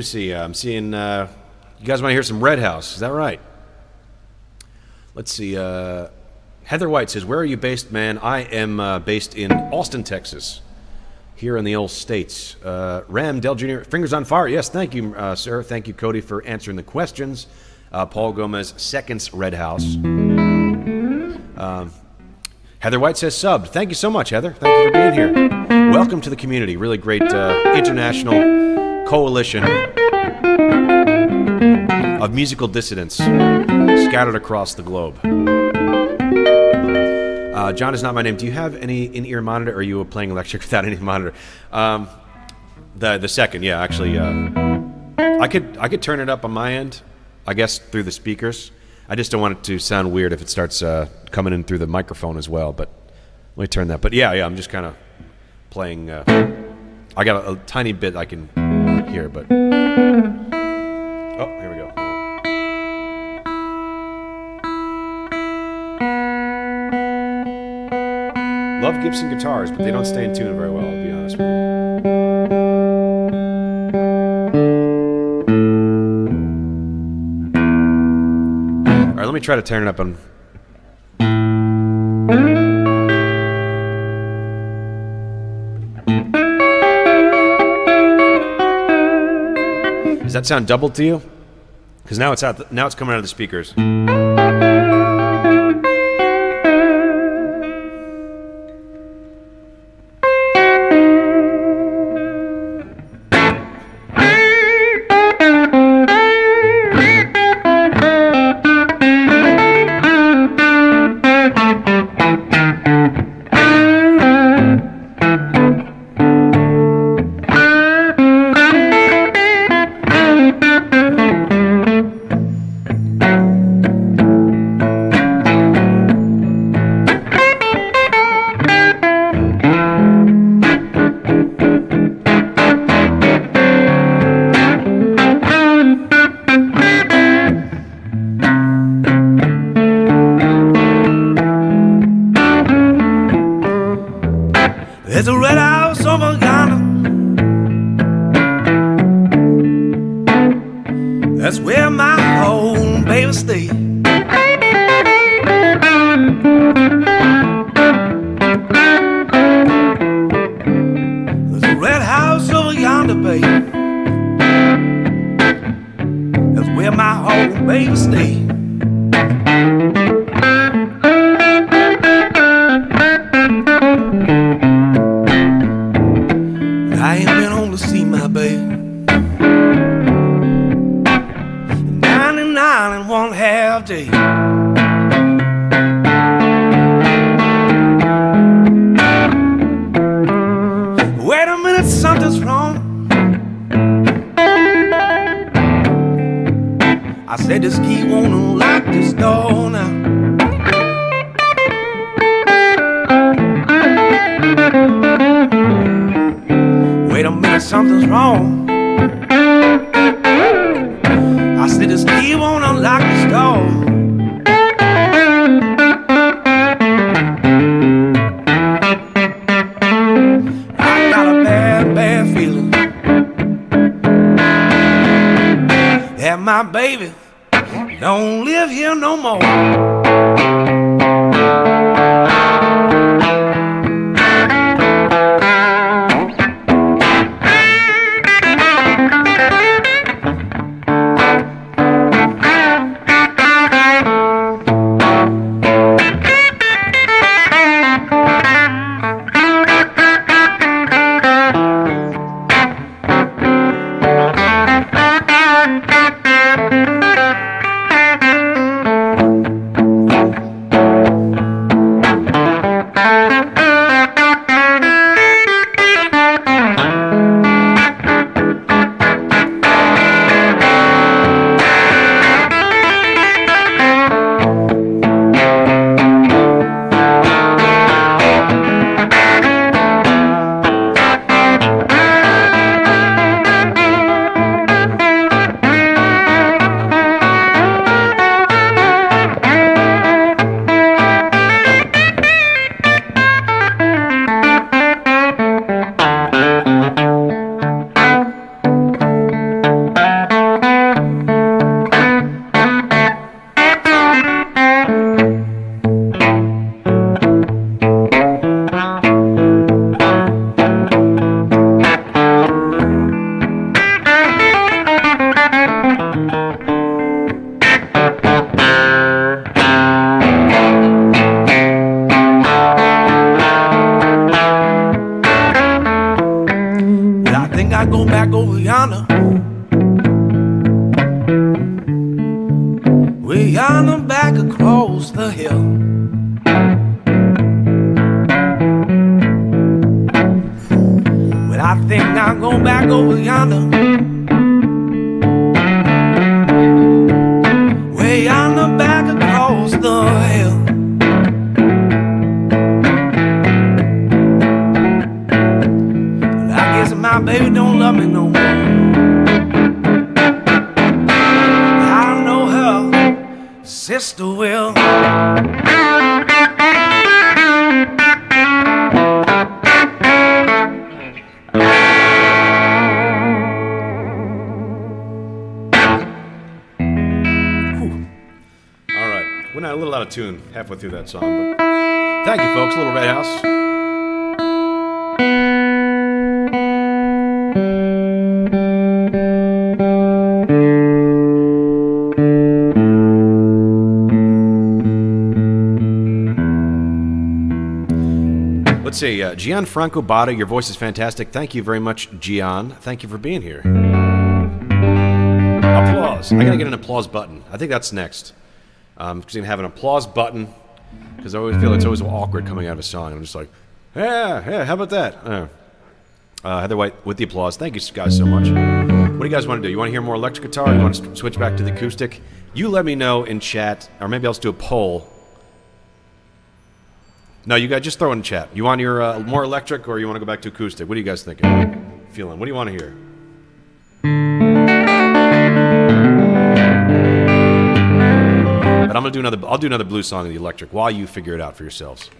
See, I'm seeing, you guys want to hear some Red House, is that right? Let's see, Heather White says, where are you based, man? I am based in Austin, Texas, here in the old States. Ram Del Jr., fingers on fire. Yes, thank you, sir. Thank you, Cody, for answering the questions. Paul Gomez, Seconds Red House. Heather White says, subbed. Thank you so much, Heather. Thank you for being here. Welcome to the community. Really great international coalition of musical dissidents scattered across the globe. John is not my name. Do you have any in-ear monitor, or are you playing electric without any monitor? The second, yeah, actually, I could turn it up on my end, I guess, through the speakers. I just don't want it to sound weird if it starts coming in through the microphone as well. But let me turn that. But yeah, I'm just kind of playing. I got a tiny bit I can hear, but oh, here we go. Love Gibson guitars, but they don't stay in tune very well, I'll be honest with you. All right, let me try to turn it up on. that sound doubled to you? Because now it's coming out of the speakers. There's a red house over yonder. That's where my home baby stay. There's a red house over yonder, baby. That's where my home baby stay. I ain't been home to see my baby. 99 and 1/2 day. Wait a minute, something's wrong. I said this key won't unlock this door now. Wait a minute, something's wrong. I said this key won't unlock this door. I got a bad, bad feeling that my baby don't live here no more. I go back over yonder, way yonder back across the hill. Well, I think I'll go back over yonder, way yonder back across the hill. My baby don't love me no more. I know her sister will. All right, went a little out of tune halfway through that song, but thank you, folks. Little Red House. Let's see. Gianfranco Bada, your voice is fantastic. Thank you very much, Gian. Thank you for being here. Applause. I gotta get an applause button. I think that's next. Because you can have an applause button. Because I always feel it's always awkward coming out of a song. I'm just like, yeah, how about that? Heather White with the applause. Thank you guys so much. What do you guys want to do? You want to hear more electric guitar? You want to switch back to the acoustic? You let me know in chat, or maybe I'll just do a poll. No, you guys just throw in chat. You want your more electric, or you want to go back to acoustic? What are you guys thinking? Feeling? What do you want to hear? But I'm gonna do another. I'll do another blues song in the electric while you figure it out for yourselves.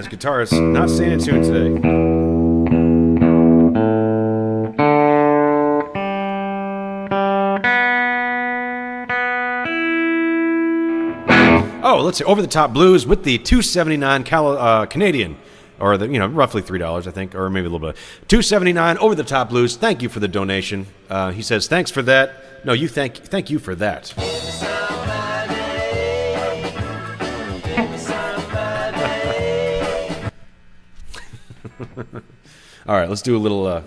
Guitar is not staying in tune today. Oh, let's see. Over the Top Blues with the $2.79 Canadian, or the roughly $3, I think, or maybe a little bit. $2.79 Over the Top Blues. Thank you for the donation. He says thanks for that. No, you thank you for that. All right, let's do a little.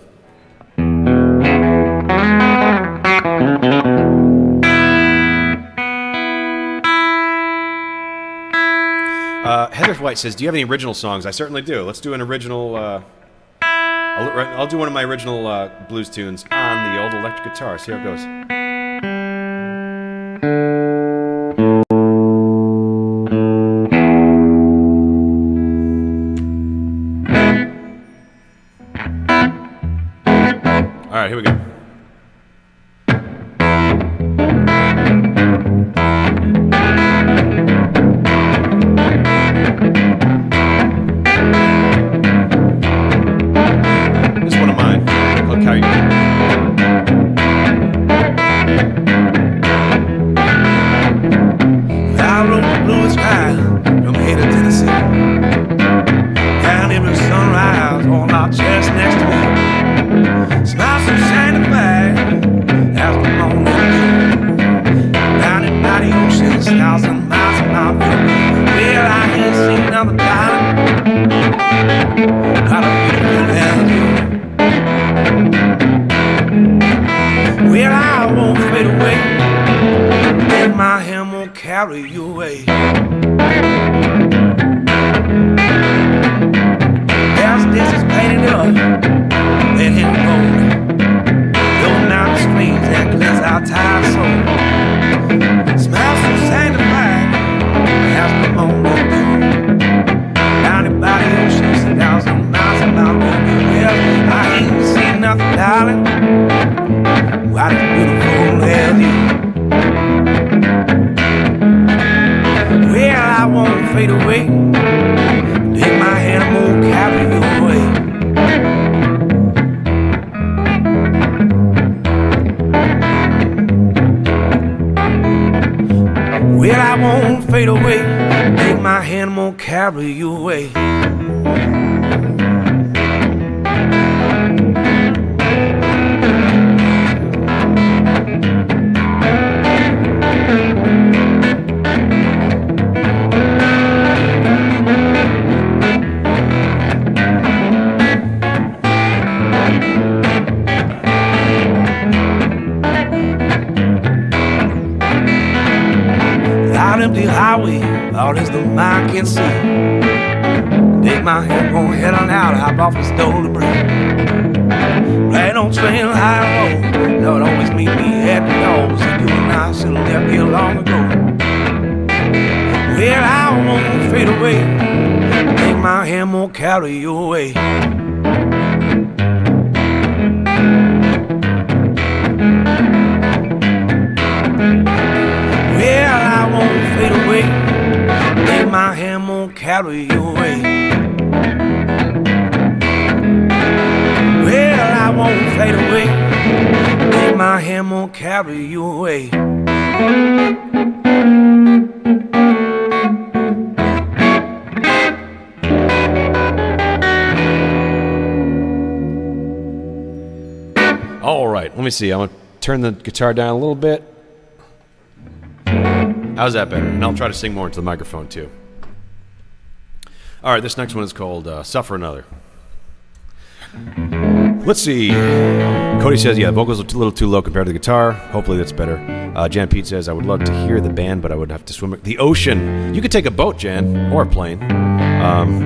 Heather White says, "Do you have any original songs?" I certainly do. Let's do an original. I'll do one of my original blues tunes on the old electric guitar. See how it goes. All right, here we go. This is one of mine. Look how you do. I rode the blues high from here to Tennessee. Down every sunrise on our chest next to me. Smiles so shiny bright as the morning dew. Down in by the ocean, 1,000 miles from our view. Well, I ain't seen another darling, not a beautiful as you. Well, I won't fade away, and my hand won't carry you away. As this is painted up, let him go. Those mountain streams that cleanse our tired soul. Smile so sanctified as the morning dew. Down by the ocean, 1,000 miles from our view. Well, I ain't seen nothing, darling, quite as beautiful as you. Well, I won't fade away. Take my hand, I won't carry you away. Well, I won't fade away. Take my hand, I won't carry you away. Empty highway, all is the mind can see. Take my hand, gon' head on out, hop off the stove to breathe. Right on train, high road, Lord always meet me at the doors. You and I should have left here long ago. Well, I won't fade away. Take my hand, won't carry you away. Well, I won't fade away. Take my hand, won't carry you away. fade away. Take my hand won't carry you away. All right, let me see. I'm going to turn the guitar down a little bit. How's that better? And I'll try to sing more into the microphone, too. All right, this next one is called Suffer Another. Let's see. Cody says, yeah, vocals are a little too low compared to the guitar. Hopefully that's better. Jan Pete says, I would love to hear the band, but I would have to swim the ocean. You could take a boat, Jan, or a plane. Dylan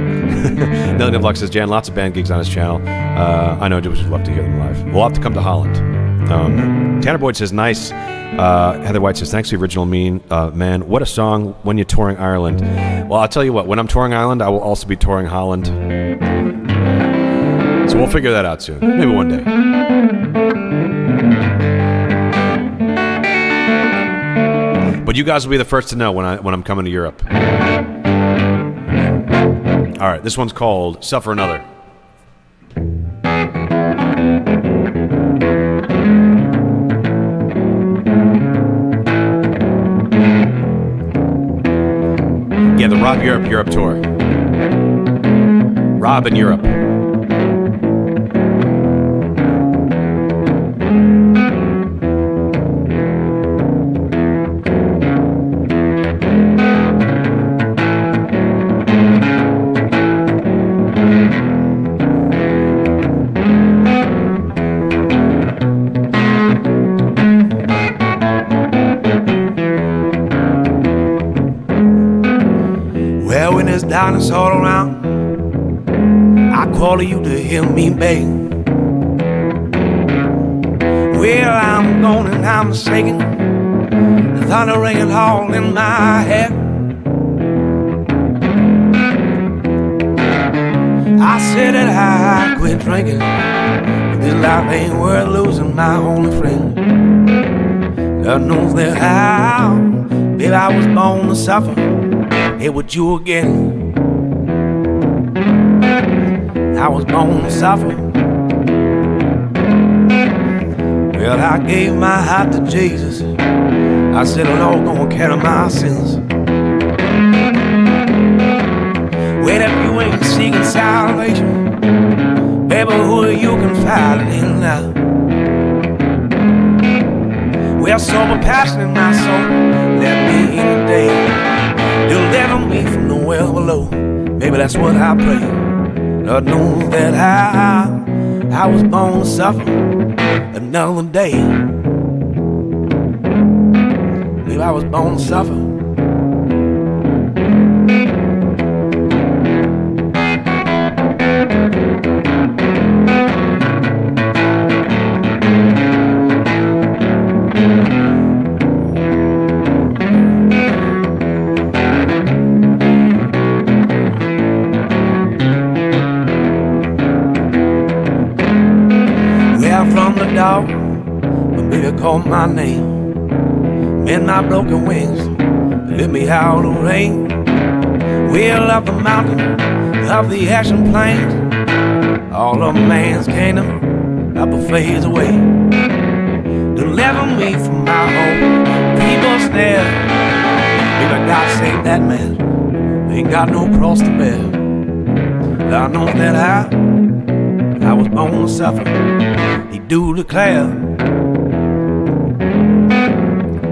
and Elvis says, Jan, lots of band gigs on his channel. I know Joe would love to hear them live. We'll have to come to Holland. Tanner Boyd says, nice. Heather White says, thanks for the original man. What a song when you're touring Ireland. Well, I'll tell you what, when I'm touring Ireland, I will also be touring Holland. So we'll figure that out soon. Maybe one day. But you guys will be the first to know when I'm coming to Europe. All right, this one's called Suffer Another. Yeah, the Rob Europe tour. Rob in Europe. Darkness all around, I call to you to hear me beg. Well, I'm gone and I'm shaking, the thunder ringing all in my head. I said that I quit drinking, but this life ain't worth losing my only friend. God knows that how, baby, I was born to suffer. Hey, what you again? I was born to suffer. Well, I gave my heart to Jesus. I said, Lord, gonna carry my sins. Well, if you ain't seeking salvation, baby, who you can find it in now? Well, sober passion in my soul, let me in today. Deliver me from the well below. Maybe that's what I pray. Lord knows that I was born to suffer another day. Maybe I was born to suffer. But baby, call my name. Mend my broken wings, lift me out of the rain. Wheel up the mountain, up the action plains. All of man's kingdom up a phase away. Deliver me from my own people's snare. Baby, God save that man, ain't got no cross to bear. God knows that I was born to suffer. He do declare,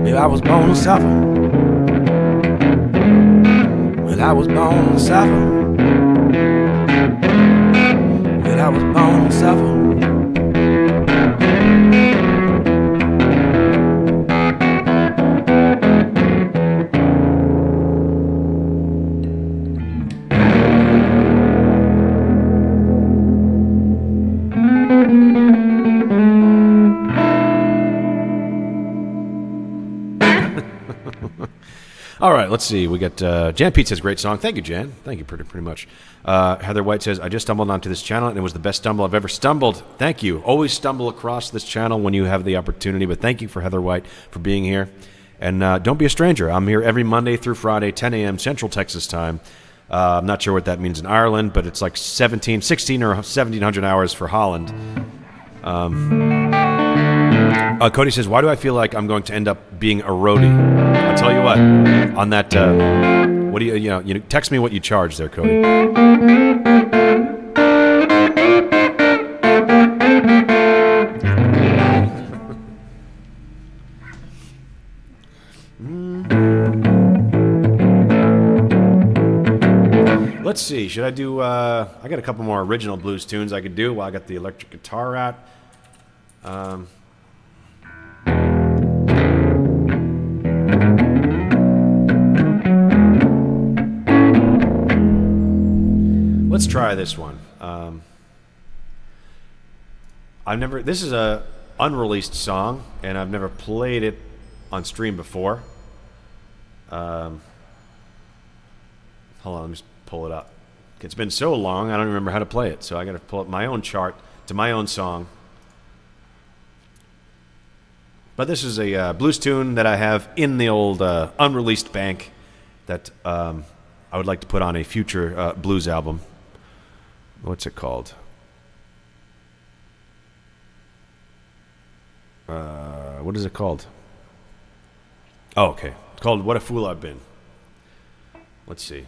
baby, I was born to suffer. Well, I was born to suffer. Well, I was born to suffer. All right, let's see. We got Jan Pete says, great song. Thank you, Jan. Thank you pretty much. Heather White says, I just stumbled onto this channel, and it was the best stumble I've ever stumbled. Thank you. Always stumble across this channel when you have the opportunity, but thank you for Heather White for being here. And don't be a stranger. I'm here every Monday through Friday, 10 a.m. Central Texas time. I'm not sure what that means in Ireland, but it's like 16 or 1,700 hours for Holland. Cody says, why do I feel like I'm going to end up being a roadie? I'll tell you what, on that, what do you text me what you charge there, Cody. Let's see, should I do, I got a couple more original blues tunes I could do while I got the electric guitar out. Let's try this one. This is a unreleased song, and I've never played it on stream before. Hold on, let me just pull it up. It's been so long, I don't remember how to play it, so I got to pull up my own chart to my own song. But this is a blues tune that I have in the old unreleased bank that I would like to put on a future blues album. What's it called? What is it called? Oh, okay. It's called What a Fool I've Been. Let's see.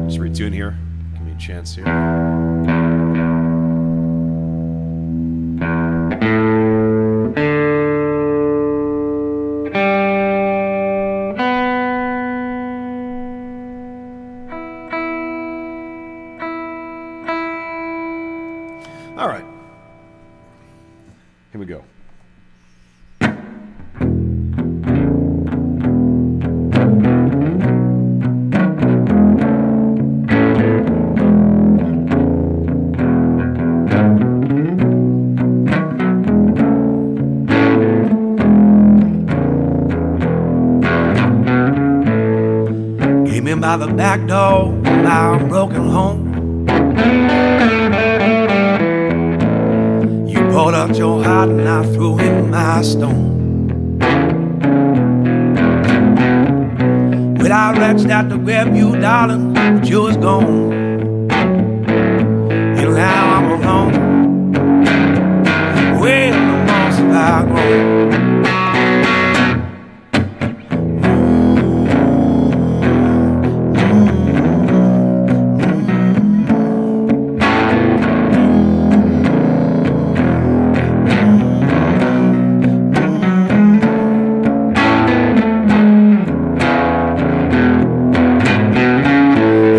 Just retune here. Give me a chance here. All right. Here we go. Came in by the back door, my broken home. You poured out your heart and I threw in my stone. When I reached out to grab you, darling, but you was gone. And now I'm alone. Well, the monster I grown.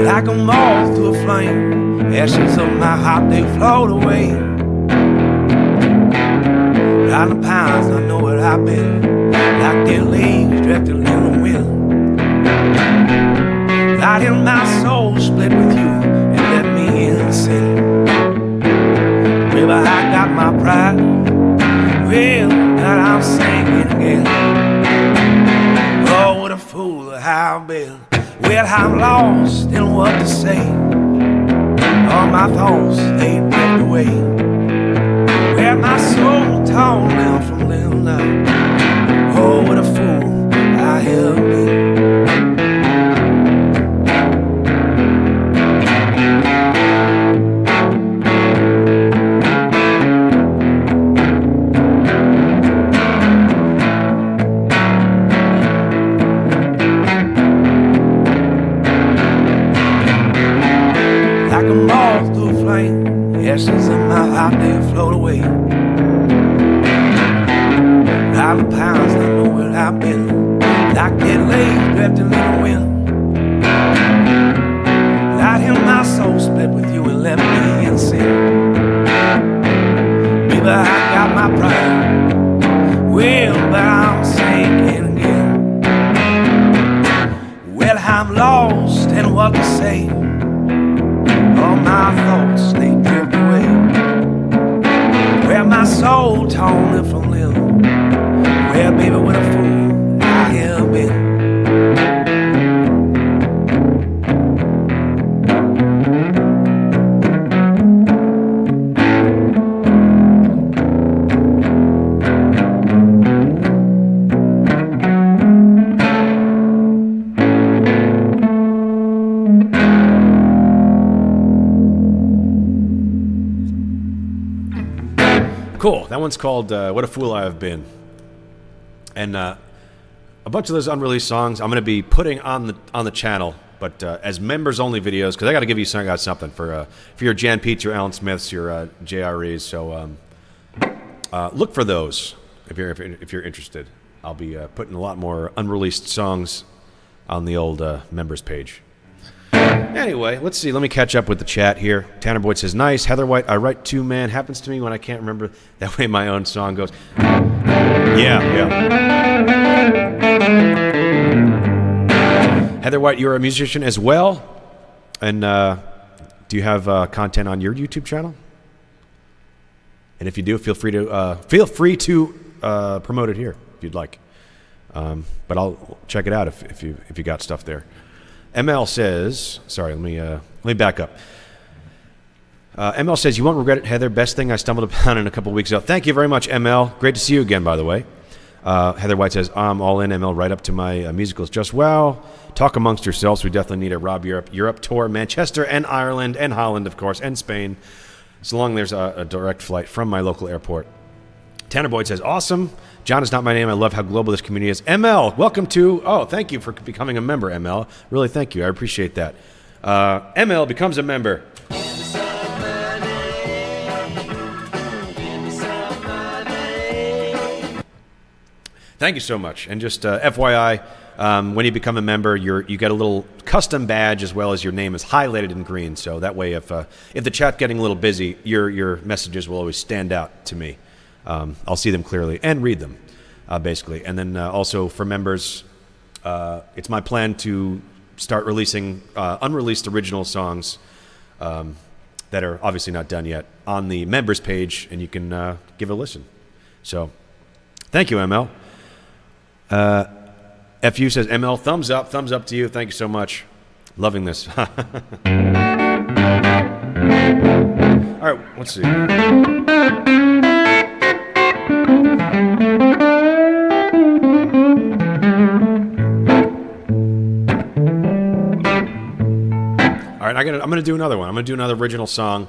Like a moth to a flame, ashes of my heart, they float away. Round the pines, I know where I've been, like their leaves drifting in the wind. Light in my soul split with you and let me in sin. Baby, I got my pride, well, that I'm singing again. Oh, what a fool I've been. Well, I'm lost in what to say. All my thoughts, they drift away. Where my soul torn down from limb now. Oh, what a fool I have been. Like a moth to a flame, ashes in my heart, they float away. Round the pounds, I know where I've been, like dead leaves drifting in the wind. Light in my soul split with you and left me in sin. Baby, I got my pride, well, but I'm sinking again. Well, I'm lost in what to say. All my thoughts, they drift away. Where my soul torn it from limb. Well, baby, what a fool I have been. cool. That one's called What a Fool I Have Been. And a bunch of those unreleased songs I'm going to be putting on the channel, but as members-only videos, because I got to give you something for your Jan Pete's, your Alan Smiths, your JREs. So look for those if you're interested. I'll be putting a lot more unreleased songs on the old members page. Anyway, let's see. Let me catch up with the chat here. Tanner Boyd says, nice. Heather White, I write to man. Happens to me when I can't remember. That way my own song goes. Yeah. Heather White, you're a musician as well. And do you have content on your YouTube channel? And if you do, feel free to promote it here if you'd like. But I'll check it out if you got stuff there. ML says, sorry, let me back up. ML says, you won't regret it, Heather. Best thing I stumbled upon in a couple weeks ago. Thank you very much, ML. Great to see you again, by the way. Heather White says, I'm all in, ML, right up to my musicals. Just well. Talk amongst yourselves. We definitely need a Rob Europe tour. Manchester and Ireland and Holland, of course, and Spain. So long there's a direct flight from my local airport. Tanner Boyd says, awesome. John is not my name. I love how global this community is. ML, welcome to... Oh, thank you for becoming a member, ML. Really, thank you. I appreciate that. ML becomes a member. Thank you so much. And just FYI, when you become a member, you get a little custom badge as well as your name is highlighted in green. So that way, if the chat's getting a little busy, your messages will always stand out to me. I'll see them clearly and read them, basically. And then also for members, it's my plan to start releasing unreleased original songs that are obviously not done yet on the members page, and you can give it a listen. So thank you, ML. FU says, ML, thumbs up to you. Thank you so much. Loving this. All right, let's see. All right, I'm going to do another one. I'm going to do another original song.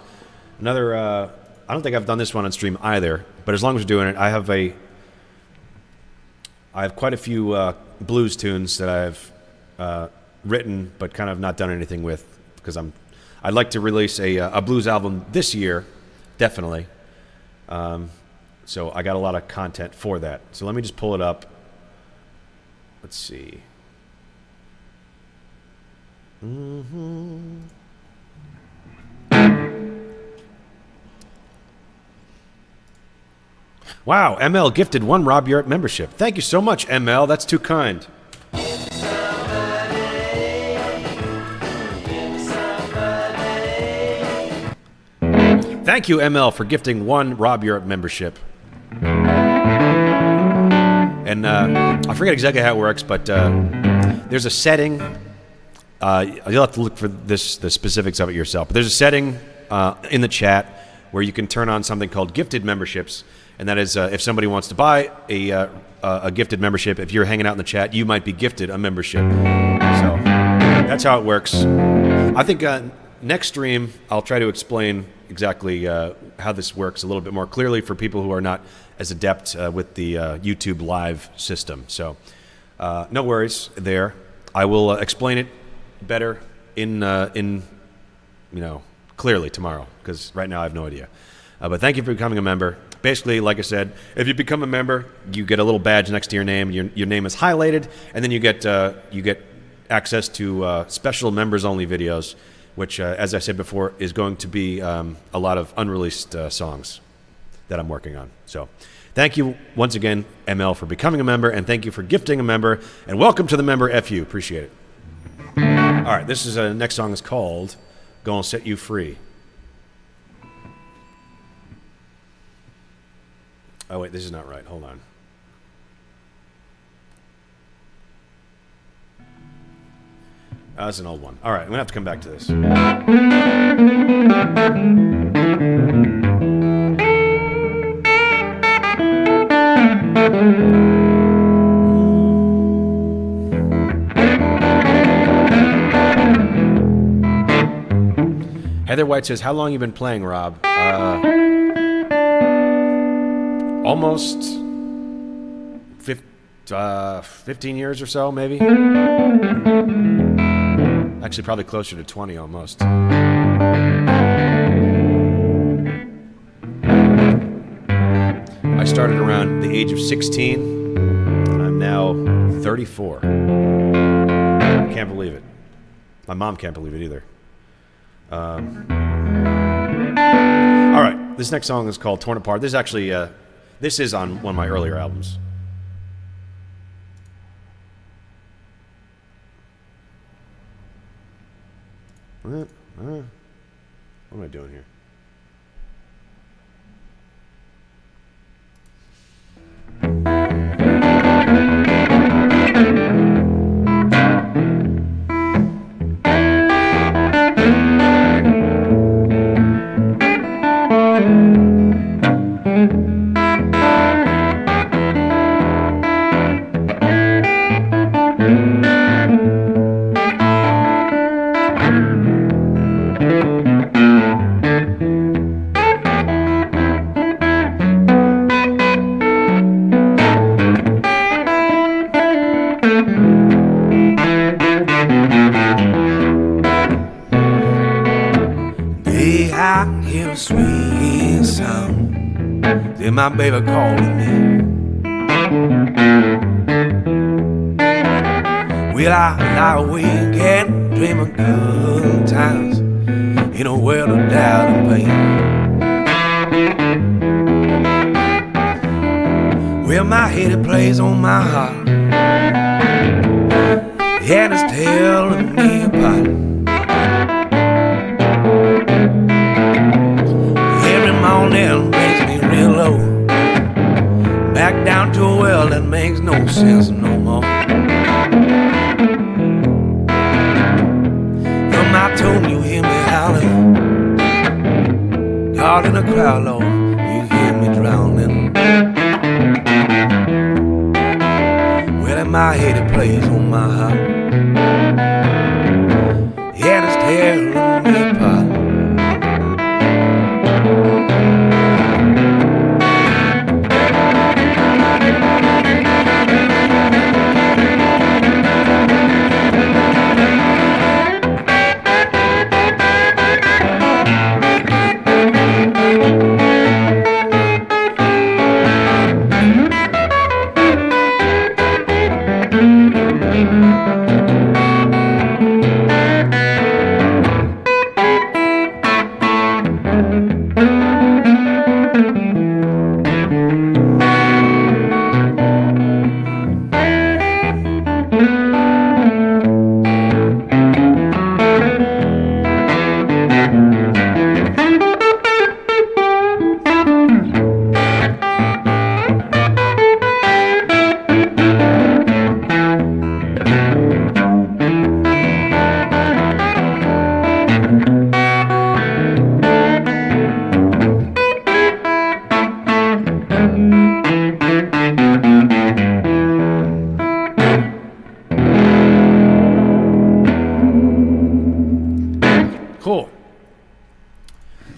Another, I don't think I've done this one on stream either, but as long as we're doing it, I have quite a few blues tunes that I've written but kind of not done anything with because I'd like to release a blues album this year, definitely. So I got a lot of content for that. So let me just pull it up. Let's see. Wow, ML gifted 1 Rob Europe membership. Thank you so much, ML. That's too kind. Thank you, ML, for gifting 1 Rob Europe membership. And I forget exactly how it works, but there's a setting. You'll have to look for the specifics of it yourself. But there's a setting in the chat where you can turn on something called gifted memberships. And that is if somebody wants to buy a gifted membership, if you're hanging out in the chat, you might be gifted a membership. So that's how it works. I think next stream, I'll try to explain exactly how this works a little bit more clearly for people who are not as adept with the YouTube live system. So no worries there. I will explain it better in clearly tomorrow, because right now I have no idea. But thank you for becoming a member. Basically, like I said, if you become a member, you get a little badge next to your name. Your name is highlighted, and then you get access to special members-only videos, which, as I said before, is going to be a lot of unreleased songs that I'm working on. So thank you once again, ML, for becoming a member, and thank you for gifting a member, and welcome to the member FU. Appreciate it. All right, this is next song is called Gonna Set You Free. Oh, wait, this is not right. Hold on. That's an old one. All right, I'm going to have to come back to this. Heather White says, how long you been playing, Rob? almost 15 years or so, maybe. Actually, probably closer to 20 almost. I started around the age of 16, and I'm now 34. Can't believe it. My mom can't believe it either. All right, this next song is called Torn Apart. This is actually, this is on one of my earlier albums. What am I doing here? Sweet sound, then my baby calling me. Well, I lie awake and dream of good times in a world of doubt and pain. Well, my head it plays on my heart, and it's tearing me apart. Morning brings me real low, back down to a well that makes no sense no more. From my tone you hear me howling, caught in a crowd, Lord, you hear me drowning. Well, in my head it plays on my heart, yeah, it's tearing me apart.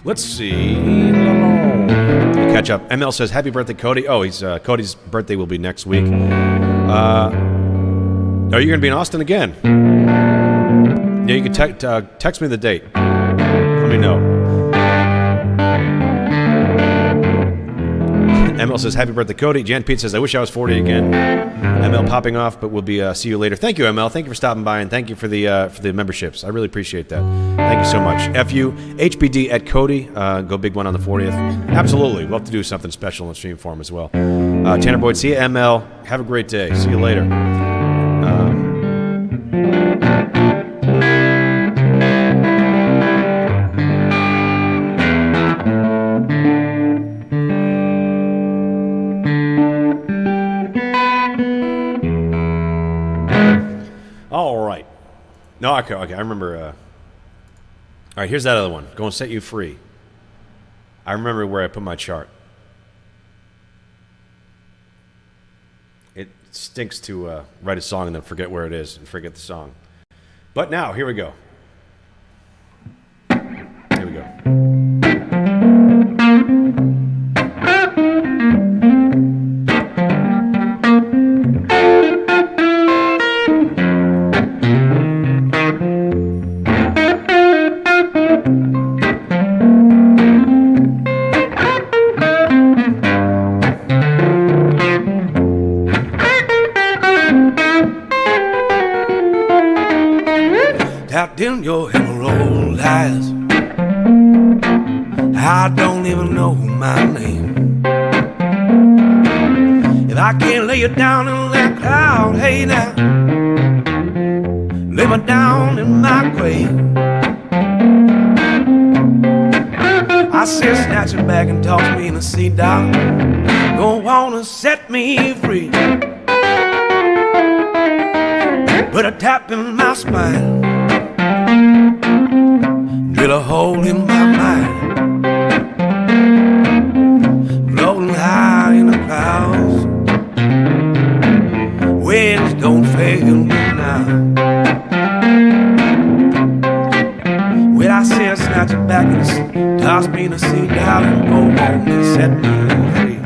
Let's see. Catch up. ML says, happy birthday, Cody. Oh, he's Cody's birthday will be next week. Are you going to be in Austin again? Yeah, you can text me the date. Let me know. ML says, happy birthday, Cody. Jan Pete says, I wish I was 40 again. ML popping off, but we'll be see you later. Thank you, ML. Thank you for stopping by, and thank you for the memberships. I really appreciate that. Thank you so much. FU, HBD at Cody. Go big one on the 40th. Absolutely. We'll have to do something special in stream form as well. Tanner Boyd, see you, ML. Have a great day. See you later. No, okay, I remember. All right, here's that other one. Gonna Set You Free. I remember where I put my chart. It stinks to write a song and then forget where it is and forget the song. But now, here we go. Here we go. in your emerald eyes. I don't even know my name. If I can't lay you down in that cloud, hey now, lay me down in my grave. I said snatch it back and toss me in the sea, darling. Go on and set me free. Put a tap in my spine, drill a hole in my mind. Floating high in the clouds, winds don't fail me now. When I said snatch it back and toss me in the sea, darling, go on and set me free.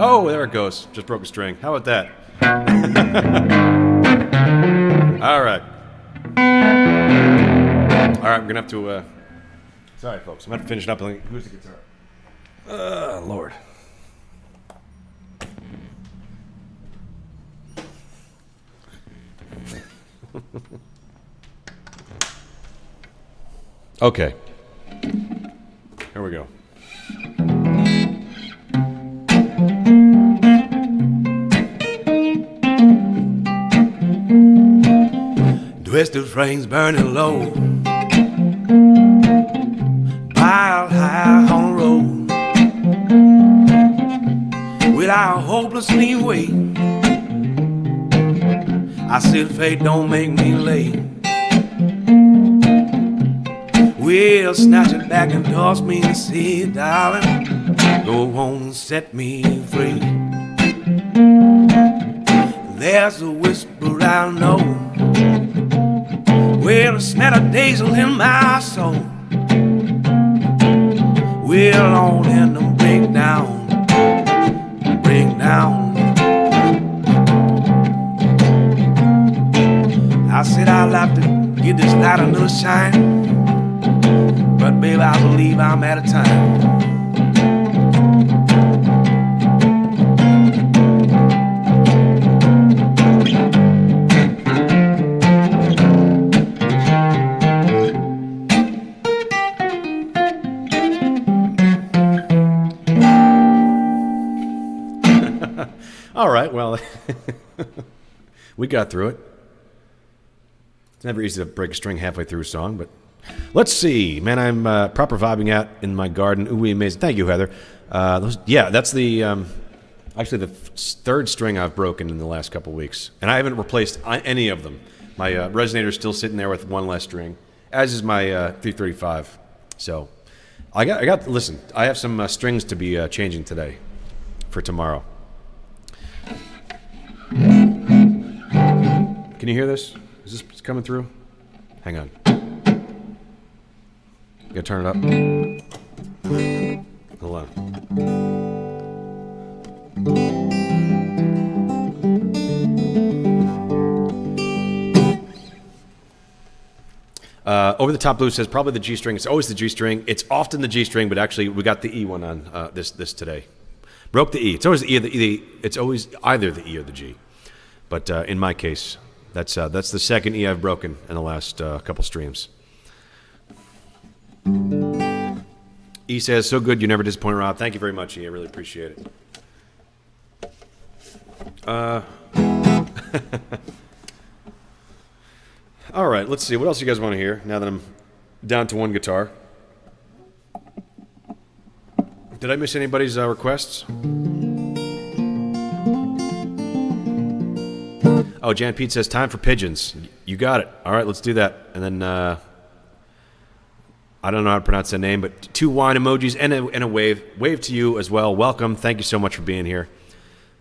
Oh, there it goes. Just broke a string. How about that? All right. All right, we're going to have to... Sorry, folks. I'm going to have to finish it up. Who's the guitar? Lord. Okay. Here we go. Twisted frames burning low, mile high on the road, without hopelessly wait. I said fate don't make me late. Well, snatch it back and toss me in the sea, darling. Go on and set me free. There's a whisper I know. Well, a smell of diesel in my soul. We'll all end them break down, break down. I said I'd like to get this light another shine, but baby, I believe I'm out of time. All right, well, we got through it. It's never easy to break a string halfway through a song, but let's see. Man, I'm proper vibing out in my garden. Ooh, amazing. Thank you, Heather. That's the actually the third string I've broken in the last couple weeks, and I haven't replaced any of them. My resonator's still sitting there with one less string, as is my 335. So I got. Listen, I have some strings to be changing today for tomorrow. Can you hear this? Is this coming through? Hang on. You gotta turn it up. Hold on. Over the Top Blue says probably the G string. It's always the G string. It's often the G string, but actually we got the E one on this today. Broke the E. It's always the E. It's always either the E or the G. But in my case, that's the second E I've broken in the last couple streams. E says, so good, you never disappoint, Rob. Thank you very much, E. I really appreciate it. All right, let's see. What else you guys want to hear now that I'm down to one guitar? Did I miss anybody's requests? Oh, Jan Pete says, time for pigeons. You got it. All right, let's do that. And then, I don't know how to pronounce that name, but 2 wine emojis and a wave. Wave to you as well. Welcome. Thank you so much for being here.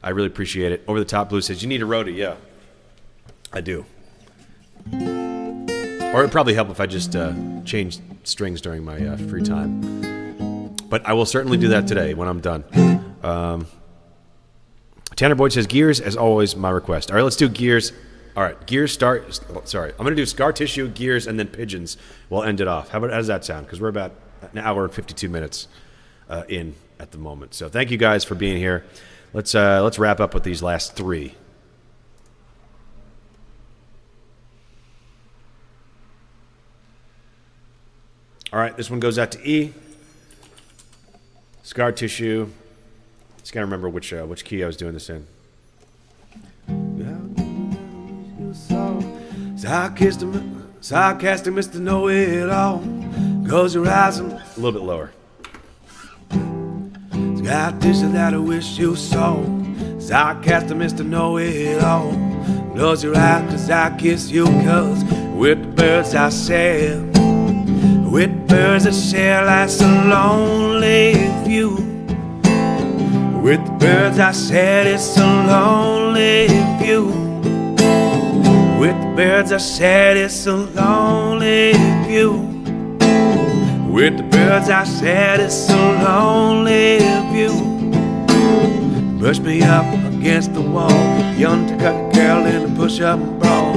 I really appreciate it. Over the Top Blue says, you need a roadie. Yeah, I do. Or it'd probably help if I just changed strings during my free time. But I will certainly do that today when I'm done. Tanner Boyd says, Gears, as always, my request. All right, let's do Gears. All right, gears, sorry. I'm going to do scar tissue, gears, and then pigeons. We'll end it off. How does that sound? Because we're about an hour and 52 minutes in at the moment. So thank you guys for being here. Let's wrap up with these last three. All right, this one goes out to E. Scar tissue. Just got to remember which key I was doing this in. Sarcastic Mr. Know-It-All. Close your eyes and A little bit lower. scar tissue that I wish you saw. Sarcastic Mr. Know-It-All. Close your eyes 'cause I kiss you, 'cause with the birds I share. With birds I share life's a lonely view. With the birds I said it's a lonely view. With the birds I said it's a lonely view. With the birds I said it's a lonely view. Push me up against the wall, young to cut girl in a push-up and brawl.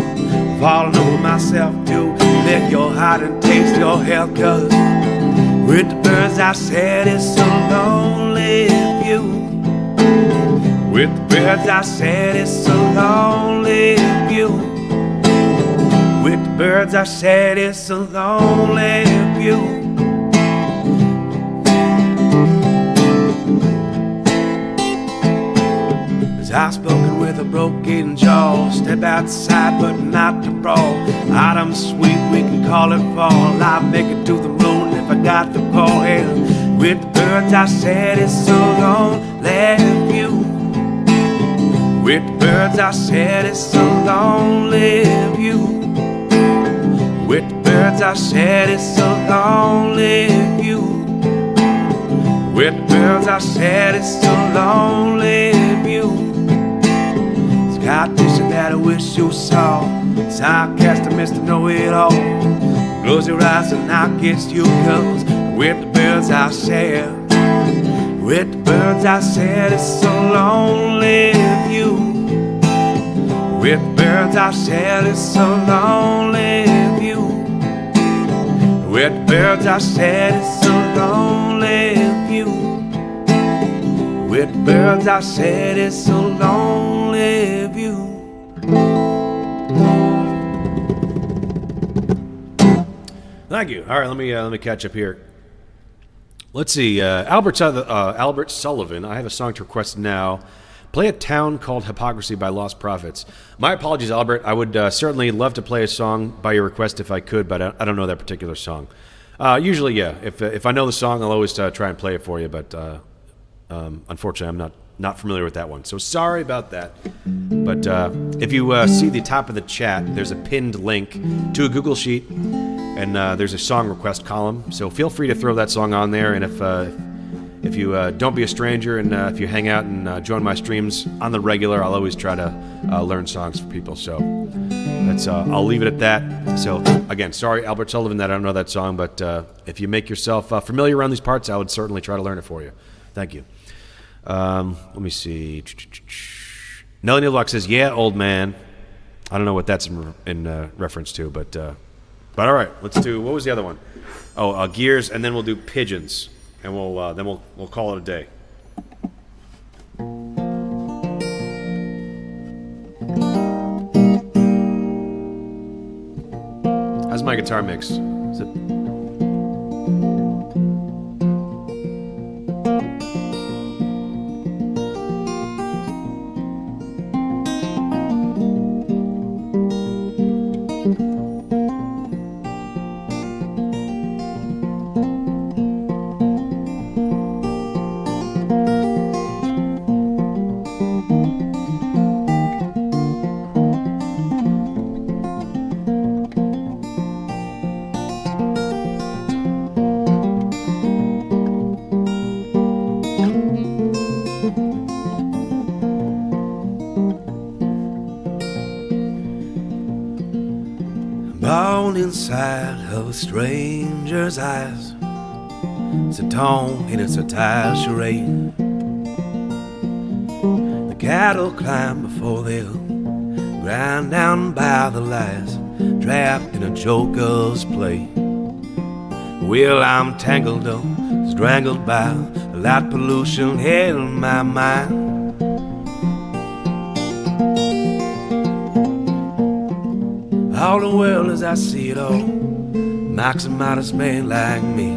Falling over myself to lick your heart and taste your health, 'cause with the birds I said it's a lonely view. With the birds I said it's a lonely view. With the birds I said it's a lonely view. I've spoken with a broken jaw. Step outside but not to brawl. Autumn sweet, we can call it fall. I'll make it to the moon if I got the call. And with the birds I said it's a lonely view. With the birds I said it's a lonely view. With the birds I said it's a lonely view. With the birds I said it's a lonely view. Scar tissue that I wish you saw. Sarcastic Mr. Know-It-All. Close your eyes and I'll kiss you, 'cause with the birds I share. With the birds I said it's a lonely view. With the birds I said it's a lonely view. With the birds I said it's a lonely view. With the birds I said it's a lonely view. Thank you. All right, let me catch up here. Let's see. Albert Sullivan. I have a song to request now. Play A Town Called Hypocrisy by Lost Prophets. My apologies, Albert. I would certainly love to play a song by your request if I could, but I don't know that particular song. Usually, yeah. If I know the song, I'll always try and play it for you, but unfortunately, I'm not familiar with that one. So sorry about that. But if you see the top of the chat, there's a pinned link to a Google Sheet, and there's a song request column. So feel free to throw that song on there. And if you don't be a stranger, and if you hang out and join my streams on the regular, I'll always try to learn songs for people. So that's I'll leave it at that. So again, sorry, Albert Sullivan, that I don't know that song, but if you make yourself familiar around these parts, I would certainly try to learn it for you. Thank you. Let me see. Nelly Nilbach says, "Yeah, old man." I don't know what that's in reference to, but all right. Let's do. What was the other one? Oh, gears, and then we'll do pigeons, and we'll call it a day. How's my guitar mix? Is it? Born inside of a stranger's eyes. It's a tone and it's a tire charade. The cattle climb before they'll ground down by the lies, trapped in a joker's play. Well, I'm tangled up, strangled by light pollution in my mind. All the world as I see it all knocks a modest man like me.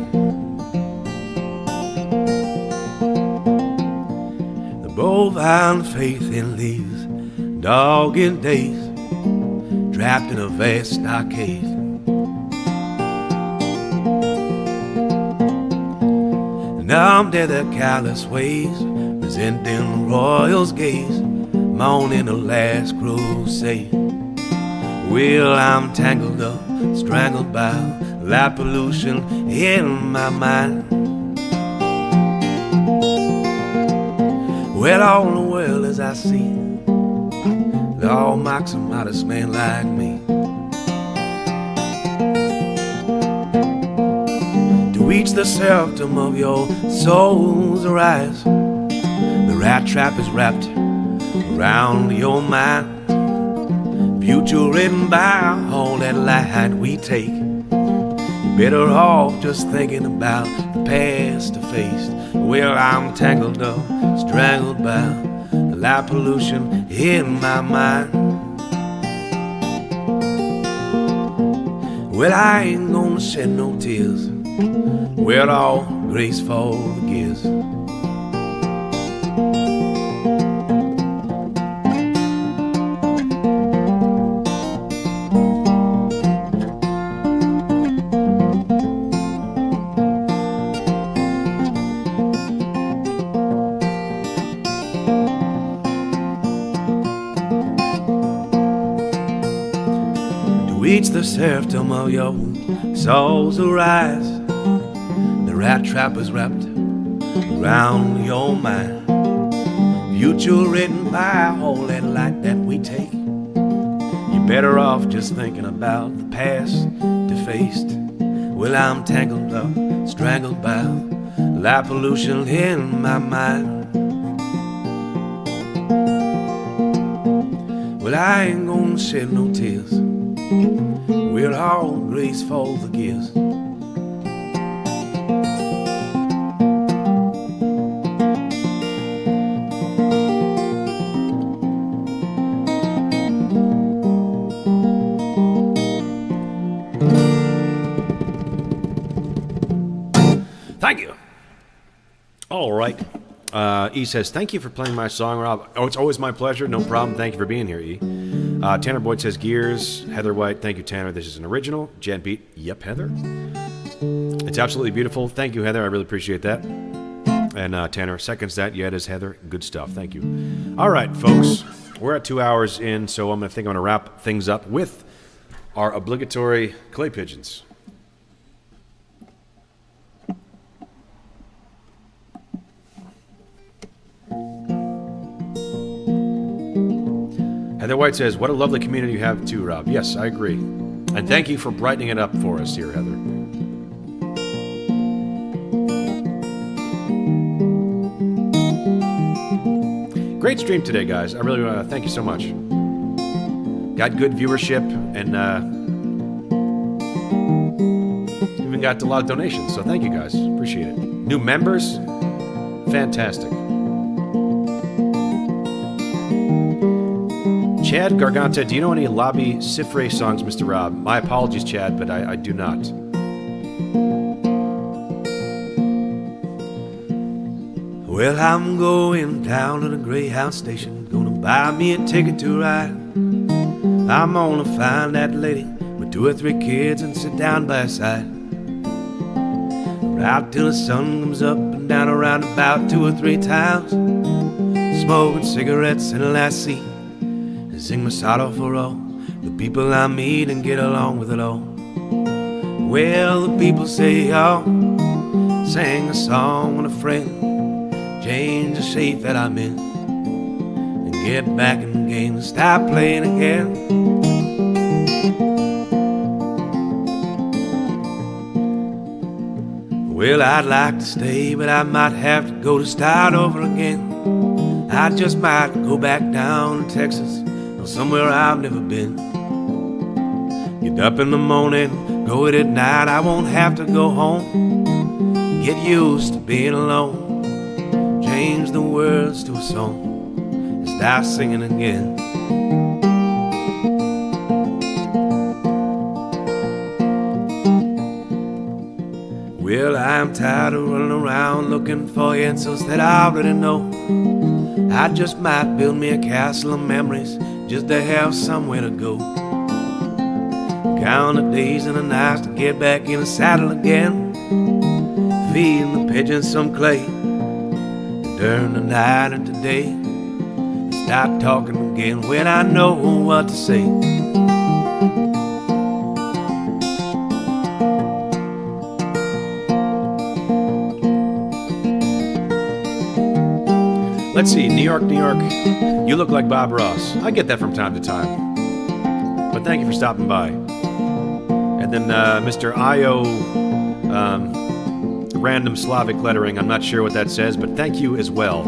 The bovine faith in leaves, dogged days, trapped in a vast stockade. Numbed to their callous ways, resenting the royals' gaze, mourning the last crusade. Well, I'm tangled up, strangled by light pollution in my mind. Well, all the world as I see it, it all mocks a modest man like me. To reach the septum of your soul's arise, the rat trap is wrapped around your mind. Future written by all that light we take. You're better off just thinking about the past to face. Well, I'm tangled up, strangled by the light pollution in my mind. Well, I ain't gonna shed no tears. Well, all grace for the gears. Reach the serfdom of your soul's arise. The rat trap is wrapped around your mind. Future written by all that light that we take. You're better off just thinking about the past defaced. Well, I'm tangled up, strangled by light pollution in my mind. Well, I ain't gonna shed no tears. We're all grace for the gifts. Thank you. All right. E says, thank you for playing my song, Rob. Oh, it's always my pleasure. No problem. Thank you for being here, E. Tanner Boyd says, Gears. Heather White, thank you, Tanner. This is an original. Jen Beat, yep, Heather. It's absolutely beautiful. Thank you, Heather. I really appreciate that. And Tanner seconds that. Yeah, it is, Heather. Good stuff. Thank you. All right, folks. We're at 2 hours in, so I'm going to wrap things up with our obligatory clay pigeons. Heather White says, what a lovely community you have too, Rob. Yes, I agree. And thank you for brightening it up for us here, Heather. Great stream today, guys. I really want to thank you so much. Got good viewership and even got a lot of donations. So thank you, guys. Appreciate it. New members, fantastic. Chad Garganta, do you know any Lobby Cifre songs, Mr. Rob? My apologies, Chad, but I do not. Well, I'm going down to the Greyhound station, gonna buy me a ticket to ride. I'm gonna find that lady with 2 or 3 kids and sit down by her side. Right till the sun comes up and down around about 2 or 3 times, smoking cigarettes in the last seat. Sing my sorrow for all the people I meet and get along with it all. Well, the people say, oh, sing a song with a friend, change the shape that I'm in, and get back in the game and stop playing again. Well, I'd like to stay, but I might have to go to start over again. I just might go back down to Texas, or somewhere I've never been. Get up in the morning, go it at night, I won't have to go home. Get used to being alone, change the words to a song, and start singing again. Well, I'm tired of running around looking for answers that I already know. I just might build me a castle of memories just to have somewhere to go. Count the days and the nights to get back in the saddle again. Feeding the pigeons some clay during the night and today. Start talking again when I know what to say. Let's see, New York, New York. You look like Bob Ross. I get that from time to time. But thank you for stopping by. And then Mr. Io, random Slavic lettering. I'm not sure what that says, but thank you as well.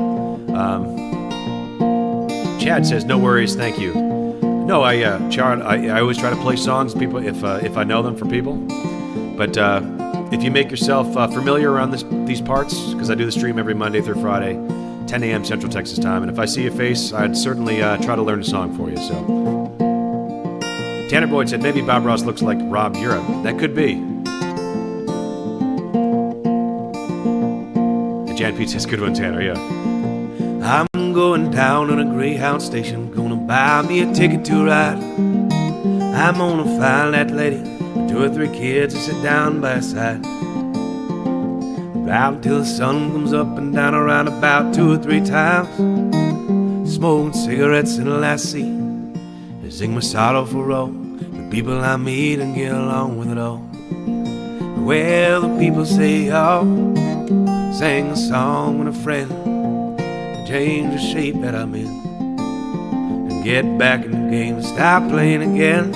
Chad says, no worries, thank you. No, Chad, I always try to play songs people if I know them for people. But if you make yourself familiar around these parts, because I do the stream every Monday through Friday, 10 a.m. Central Texas time, and if I see your face, I'd certainly try to learn a song for you. So, Tanner Boyd said maybe Bob Ross looks like Rob Europe. That could be. And Jan Pete says good one, Tanner. Yeah. I'm going down to the Greyhound station, gonna buy me a ticket to ride. I'm gonna find that lady, 2 or 3 kids to sit down by her side. Ride until the sun comes up and down around about 2 or 3 times. Smoking cigarettes in the last seat and sing my sorrowful all. The people I meet and get along with it all. Well, the people say, oh, sing a song with a friend to change the shape that I'm in and get back in the game and stop playing again.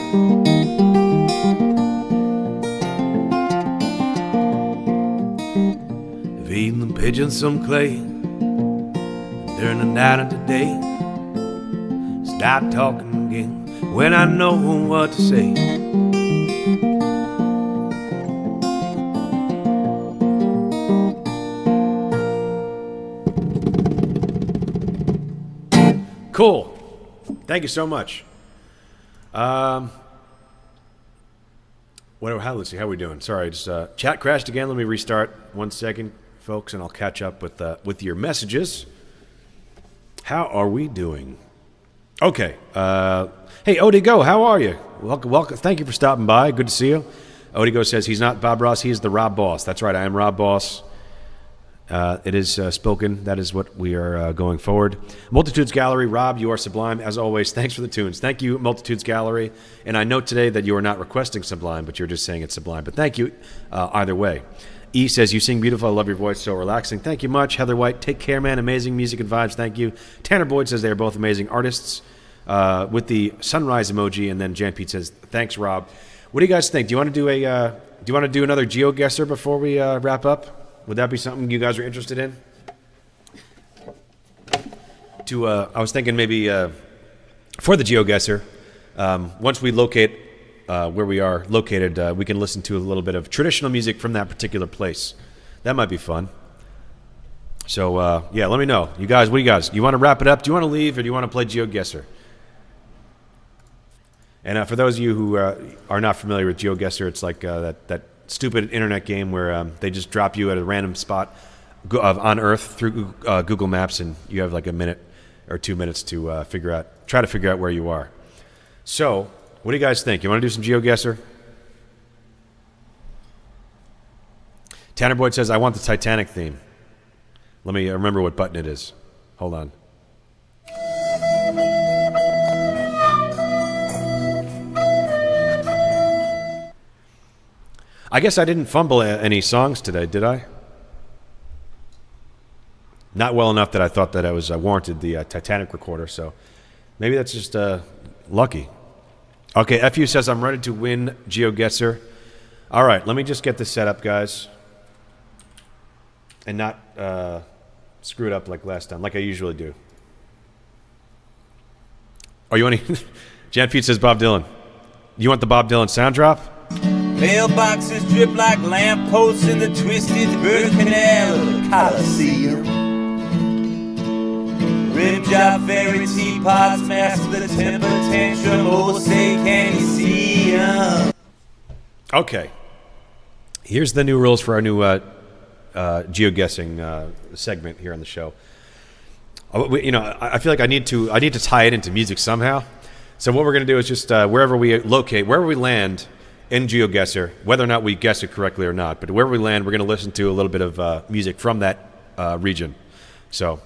Feeding the pigeons some clay during the night and today. Start talking again when I know what to say. Cool. Thank you so much. Let's see, how are we doing? Sorry, just chat crashed again. Let me restart 1 second, folks, and I'll catch up with your messages. How are we doing? Okay. Hey, Odigo, how are you? Welcome. Thank you for stopping by. Good to see you. Odigo says he's not Bob Ross. He is the Rob Boss. That's right. I am Rob Boss. It is spoken. That is what we are going forward. Multitudes Gallery. Rob, you are sublime. As always, thanks for the tunes. Thank you, Multitudes Gallery. And I note today that you are not requesting sublime, but you're just saying it's sublime. But thank you either way. E says, you sing beautiful. I love your voice. So relaxing. Thank you much. Heather White, take care, man. Amazing music and vibes. Thank you. Tanner Boyd says they are both amazing artists with the sunrise emoji. And then Jan Pete says, thanks, Rob. What do you guys think? Do you want to do another GeoGuessr before we wrap up? Would that be something you guys are interested in? I was thinking maybe for the GeoGuessr, once we locate where we are located, we can listen to a little bit of traditional music from that particular place. That might be fun. So, yeah, let me know. You guys, what do you guys? You want to wrap it up? Do you want to leave, or do you want to play GeoGuessr? And for those of you who are not familiar with GeoGuessr, it's like that stupid internet game where they just drop you at a random spot on Earth through Google Maps, and you have like a minute or 2 minutes to try to figure out where you are. So, what do you guys think? You want to do some GeoGuessr? Tanner Boyd says, I want the Titanic theme. Let me remember what button it is. Hold on. I guess I didn't fumble any songs today, did I? Not well enough that I thought that I was warranted the Titanic recorder, so maybe that's just lucky. Okay, FU says I'm ready to win GeoGuessr. All right, let me just get this set up, guys, and not screw it up like last time, like I usually do. Oh, you want to... Jan Pete says Bob Dylan. You want the Bob Dylan sound drop? Mailboxes drip like lampposts in the twisted bird canal of the Coliseum. Rim job fairy teapots master the temper tantrum. Oh, say, can you see 'em? Okay. Here's the new rules for our new GeoGuessing segment here on the show. I feel like I need to tie it into music somehow. So what we're going to do is just wherever we land in GeoGuessr, whether or not we guess it correctly or not, but wherever we land, we're going to listen to a little bit of music from that region. So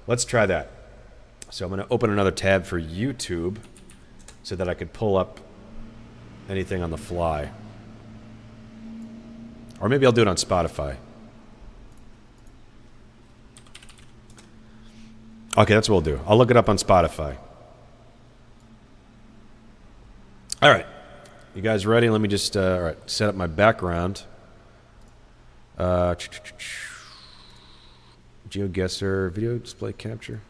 let's try that. So I'm going to open another tab for YouTube so that I could pull up anything on the fly. Or maybe I'll do it on Spotify. Okay, that's what we'll do. I'll look it up on Spotify. All right. You guys ready? Let me just all right, set up my background. GeoGuessr video display capture.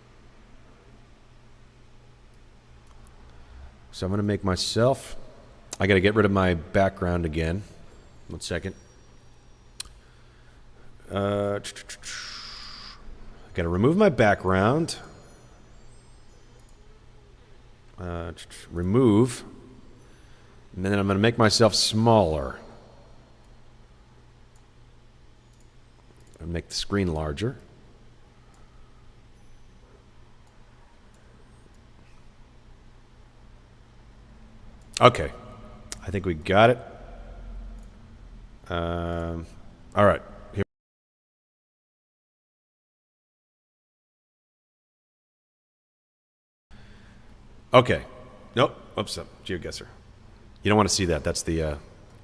So I'm going to make myself... I got to get rid of my background again. 1 second. Got to remove my background. Remove. And then I'm going to make myself smaller. And make the screen larger. Okay. I think we got it. All right. Here. Okay. Nope. Oops. GeoGuessr. You don't want to see that. That's the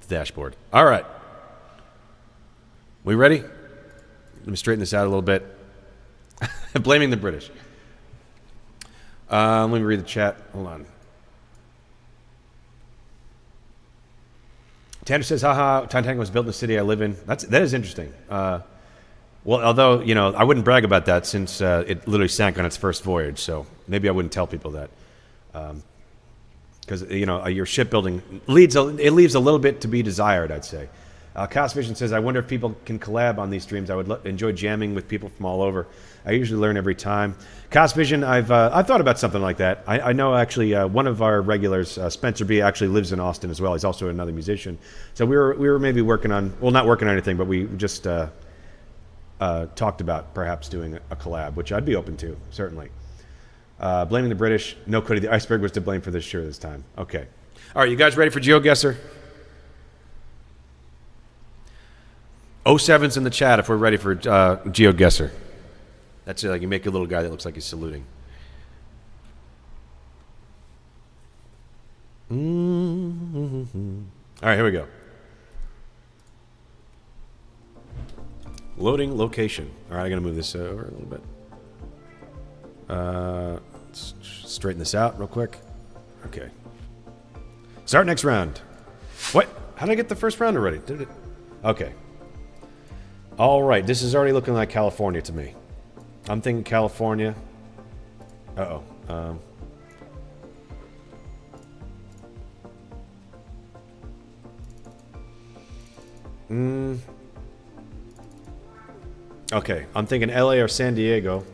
dashboard. All right. We ready? Let me straighten this out a little bit. Blaming the British. Let me read the chat. Hold on. Tanner says, haha, Titanic was built in the city I live in. That is interesting. Well, although, I wouldn't brag about that since it literally sank on its first voyage, so maybe I wouldn't tell people that. Because, your shipbuilding leaves a little bit to be desired, I'd say. Cast Vision says, I wonder if people can collab on these streams. I would enjoy jamming with people from all over. I usually learn every time. Cast Vision, I've thought about something like that. I know actually one of our regulars, Spencer B, actually lives in Austin as well. He's also another musician. So we were maybe working on, well, not working on anything, but we just talked about perhaps doing a collab, which I'd be open to, certainly. Blaming the British. No, Cody, the iceberg was to blame for this sure this time. Okay. All right, you guys ready for GeoGuessr? 07's in the chat if we're ready for GeoGuessr. That's it. Like you make a little guy that looks like he's saluting. All right, here we go. Loading location. All right, I'm going to move this over a little bit. Let's straighten this out real quick. Okay. Start next round. What? How did I get the first round already? Did it? Okay. All right. This is already looking like California to me. I'm thinking California. Uh-oh. Okay. I'm thinking LA or San Diego.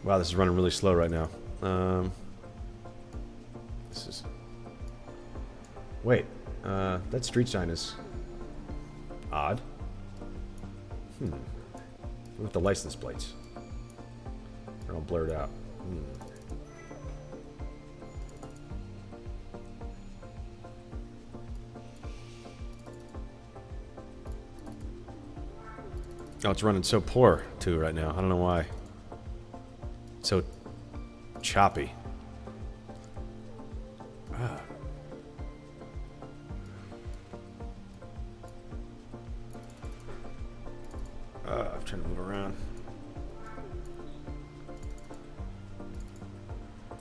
Wow, this is running really slow right now. This is... Wait, that street sign is odd. With the license plates. They're all blurred out. Oh, it's running so poor, too, right now. I don't know why. So choppy. I'm trying to move around.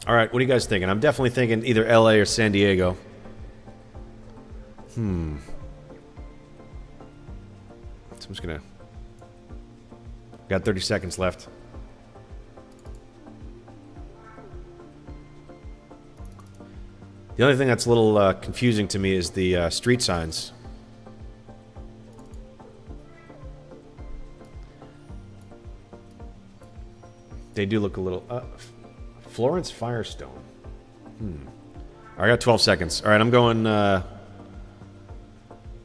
All right, what are you guys thinking? I'm definitely thinking either LA or San Diego. So I'm just gonna Got 30 seconds left. The only thing that's a little confusing to me is the street signs. They do look a little... Florence Firestone. All right, I got 12 seconds. All right, I'm going...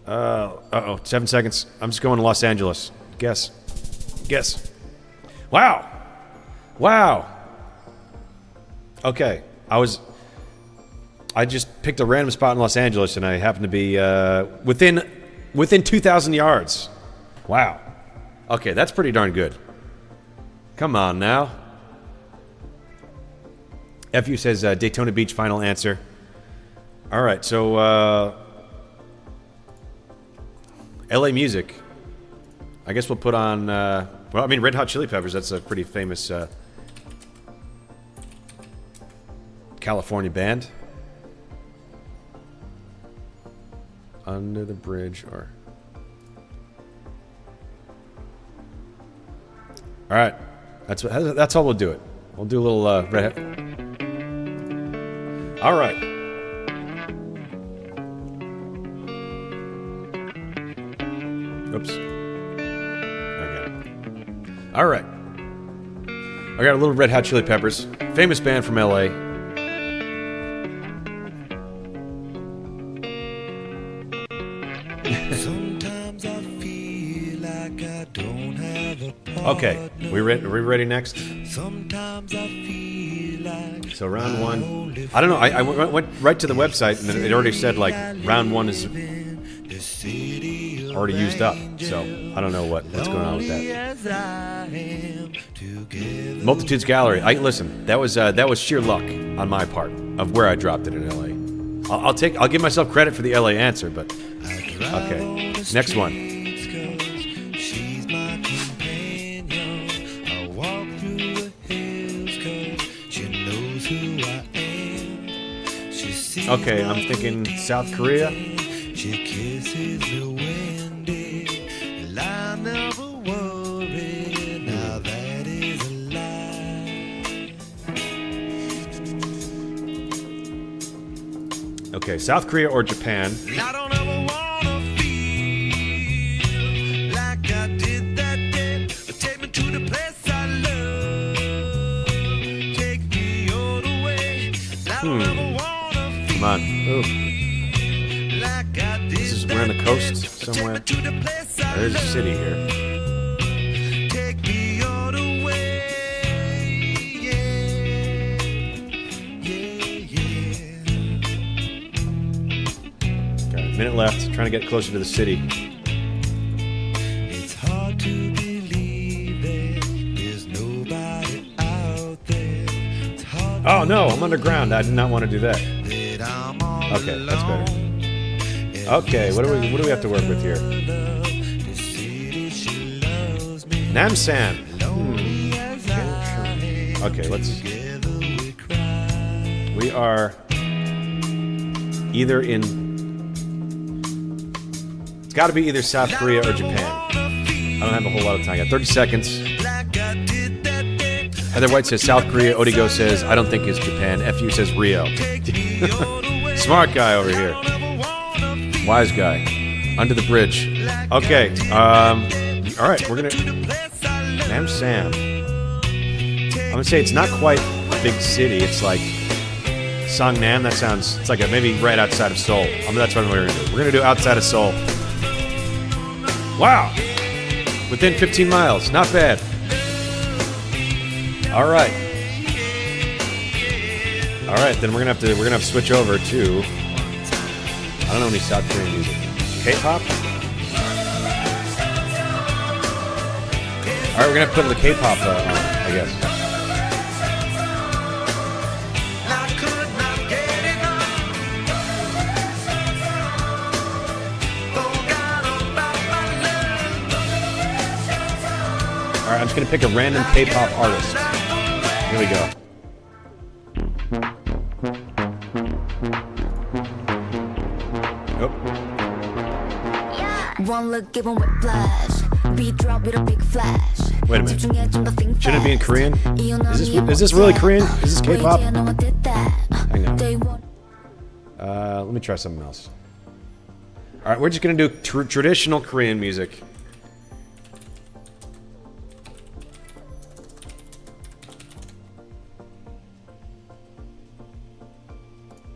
uh-oh, 7 seconds. I'm just going to Los Angeles. Guess. Wow. Okay, I just picked a random spot in Los Angeles, and I happen to be within 2,000 yards. Wow. Okay, that's pretty darn good. Come on now. FU says Daytona Beach, final answer. All right, so LA music. I guess we'll put on, well, I mean, Red Hot Chili Peppers, that's a pretty famous California band. Under the Bridge, or... All right, that's how we'll do it. We'll do a little Red Hat. All right. Oops. Okay. All right. I got a little Red Hot Chili Peppers, famous band from LA. Sometimes I feel like I don't have a partner. Okay, are we ready next? Sometimes I feel like So round one, I don't know, I went right to the website and it already said like round one is already used up. So I don't know what's going on with that. Multitudes Gallery. Listen, that was sheer luck on my part of where I dropped it in LA. I'll give myself credit for the LA answer, but okay. Next one. Okay, I'm thinking South Korea. she kisses the windy, and I never worry. Now that is a lie. Okay, South Korea or Japan. I don't ever wanna feel like I did that day. But take me to the place I love. Take me all the way. I don't ever wanna Come on. Ooh. like I did. This is we're on the coast somewhere. There's a city here. Take me all the way. Got a minute left. Trying to get closer to the city. It's hard to believe that there's nobody out there. It's hard Oh no, I'm underground. I did not want to do that. that I'm all Okay, that's better. alone. Okay, what do we have to work with here? The city she loves me. Namsan. As I am. Okay, let's. Together we cry. We are either in. It's got to be either South Korea or Japan. I don't have a whole lot of time. I got 30 seconds. Like I did that day. Heather White says South Korea. Odigo says I don't think it's Japan. FU says Rio. Smart guy over here. Wise guy. Under the bridge. Okay. All right. We're gonna. Namsan. I'm gonna say it's not quite a big city. It's like Songnam. That sounds. It's like maybe right outside of Seoul. That's what we're gonna do. We're gonna do outside of Seoul. Wow. Within 15 miles. Not bad. All right. All right. Then we're gonna have to switch over to. I don't know any South Korean music. K-pop? Alright, we're gonna have to put the K-pop on, I guess. I could not get enough. Forgot about my love. Alright, I'm just gonna pick a random K-pop artist. Here we go. One look, give 'em whiplash. Wait a minute. Shouldn't it be in Korean? Is this really Korean? Is this K-pop? Hang on. Let me try something else. All right, we're just gonna do traditional Korean music.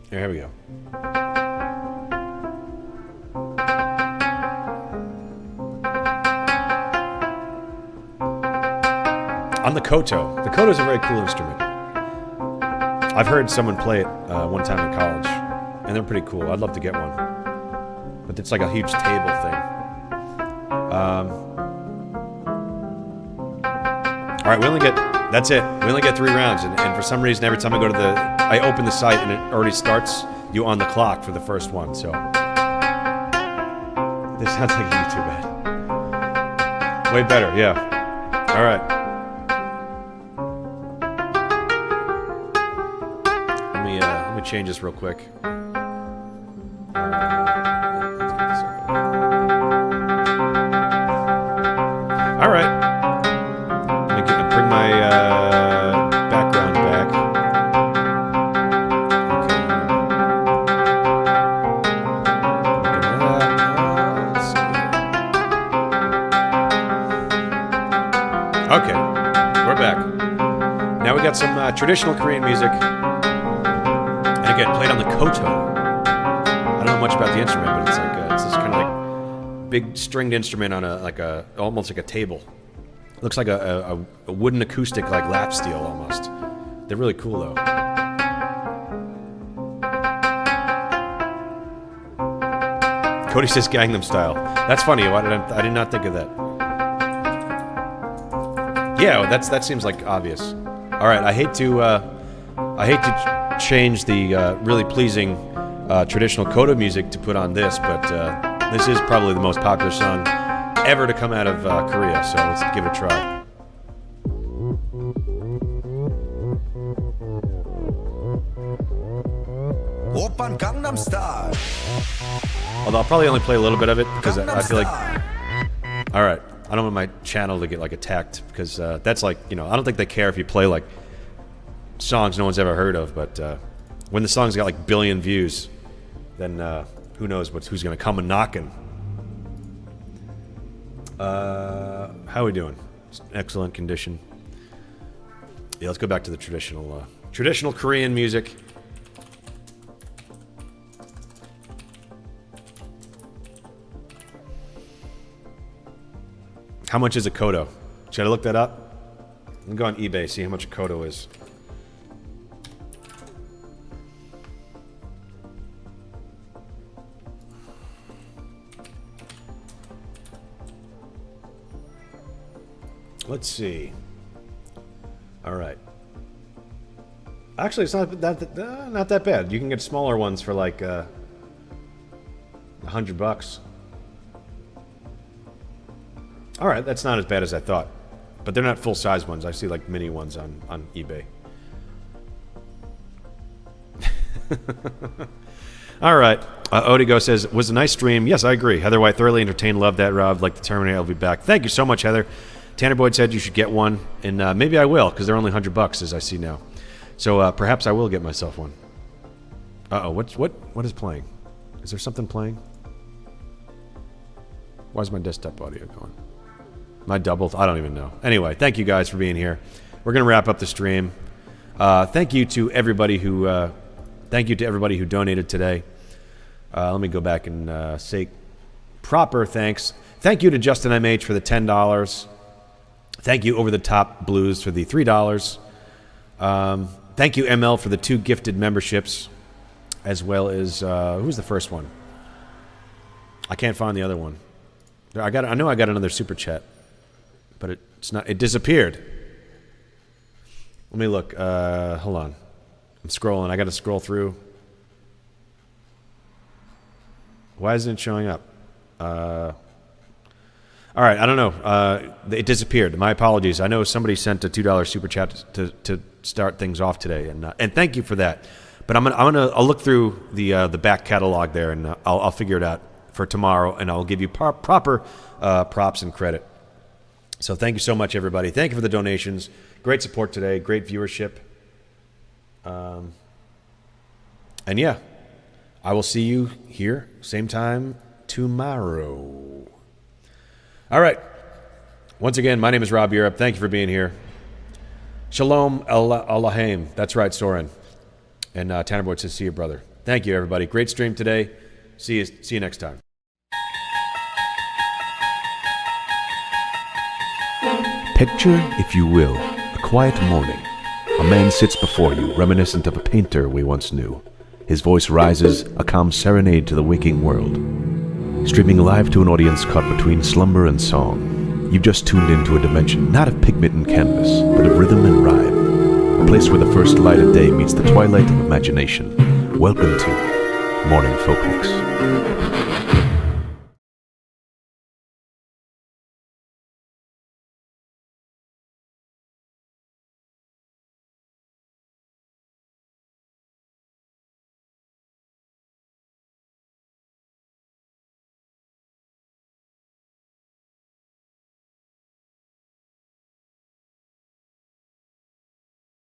Here we go. On the koto. The koto is a very cool instrument. I've heard someone play it one time in college, and they're pretty cool. I'd love to get one. But it's like a huge table thing. All right, that's it. We only get 3 rounds, and for some reason, every time I open the site and it already starts you on the clock for the first one, so. This sounds like a YouTube ad. Way better, yeah. All right. Let me change this real quick. Let's get this over. All right. Let me bring my background back. Okay, we're back. Now we got some traditional Korean music. And again, played on the koto. I don't know much about the instrument, but it's this kind of like big stringed instrument on almost like a table. Looks like a wooden acoustic, like lap steel almost. They're really cool though. Cody says Gangnam Style. That's funny. I did not think of that. Yeah, that seems like obvious. All right, I hate to change the really pleasing traditional koto music to put on this, but this is probably the most popular song ever to come out of Korea, so let's give it a try. Oppan Gangnam Style. Although I'll probably only play a little bit of it because I feel like... All right, I don't want my channel to get like attacked because that's like, I don't think they care if you play like songs no one's ever heard of, but when the song's got like billion views, then who knows who's gonna come a knocking. How are we doing? Excellent condition. Yeah, let's go back to the traditional Korean music. How much is a koto? Should I look that up? Let me go on eBay, see how much a koto is. Let's see. All right. Actually, it's not that bad. You can get smaller ones for like $100. All right, that's not as bad as I thought, but they're not full-size ones. I see like mini ones on eBay. All right. Odigo says, was a nice stream. Yes, I agree. Heather White, thoroughly entertained. Love that, Rob. Like the Terminator, I'll be back. Thank you so much, Heather. Tanner Boyd said you should get one, and maybe I will, because they're only $100 as I see now. So perhaps I will get myself one. Uh-oh, what is playing? Is there something playing? Why is my desktop audio going? Am I doubled? I don't even know. Anyway, thank you guys for being here. We're going to wrap up the stream. Thank you to everybody who donated today. Let me go back and say proper thanks. Thank you to Justin MH for the $10. Thank you Over the Top Blues for the $3. Thank you ML for the 2 gifted memberships, as well as who's the first one? I can't find the other one. I know I got another super chat, but it's not. It disappeared. Let me look. Hold on. I'm scrolling. I got to scroll through. Why isn't it showing up? All right, I don't know. It disappeared. My apologies. I know somebody sent a $2 super chat to start things off today, and thank you for that. But I'll look through the back catalog there, and I'll figure it out for tomorrow, and I'll give you proper props and credit So thank you so much, everybody. Thank you for the donations. Great support today. Great viewership. And yeah, I will see you here, same time tomorrow. All right. Once again, my name is Rob Europe. Thank you for being here. Shalom Elohim. That's right, Soren. And Tanner Boyd says, see you, brother. Thank you, everybody. Great stream today. See you next time. Picture, if you will, a quiet morning. A man sits before you, reminiscent of a painter we once knew. His voice rises, a calm serenade to the waking world. Streaming live to an audience caught between slumber and song. You've just tuned into a dimension not of pigment and canvas, but of rhythm and rhyme. A place where the first light of day meets the twilight of imagination. Welcome to Morning Folk Mix.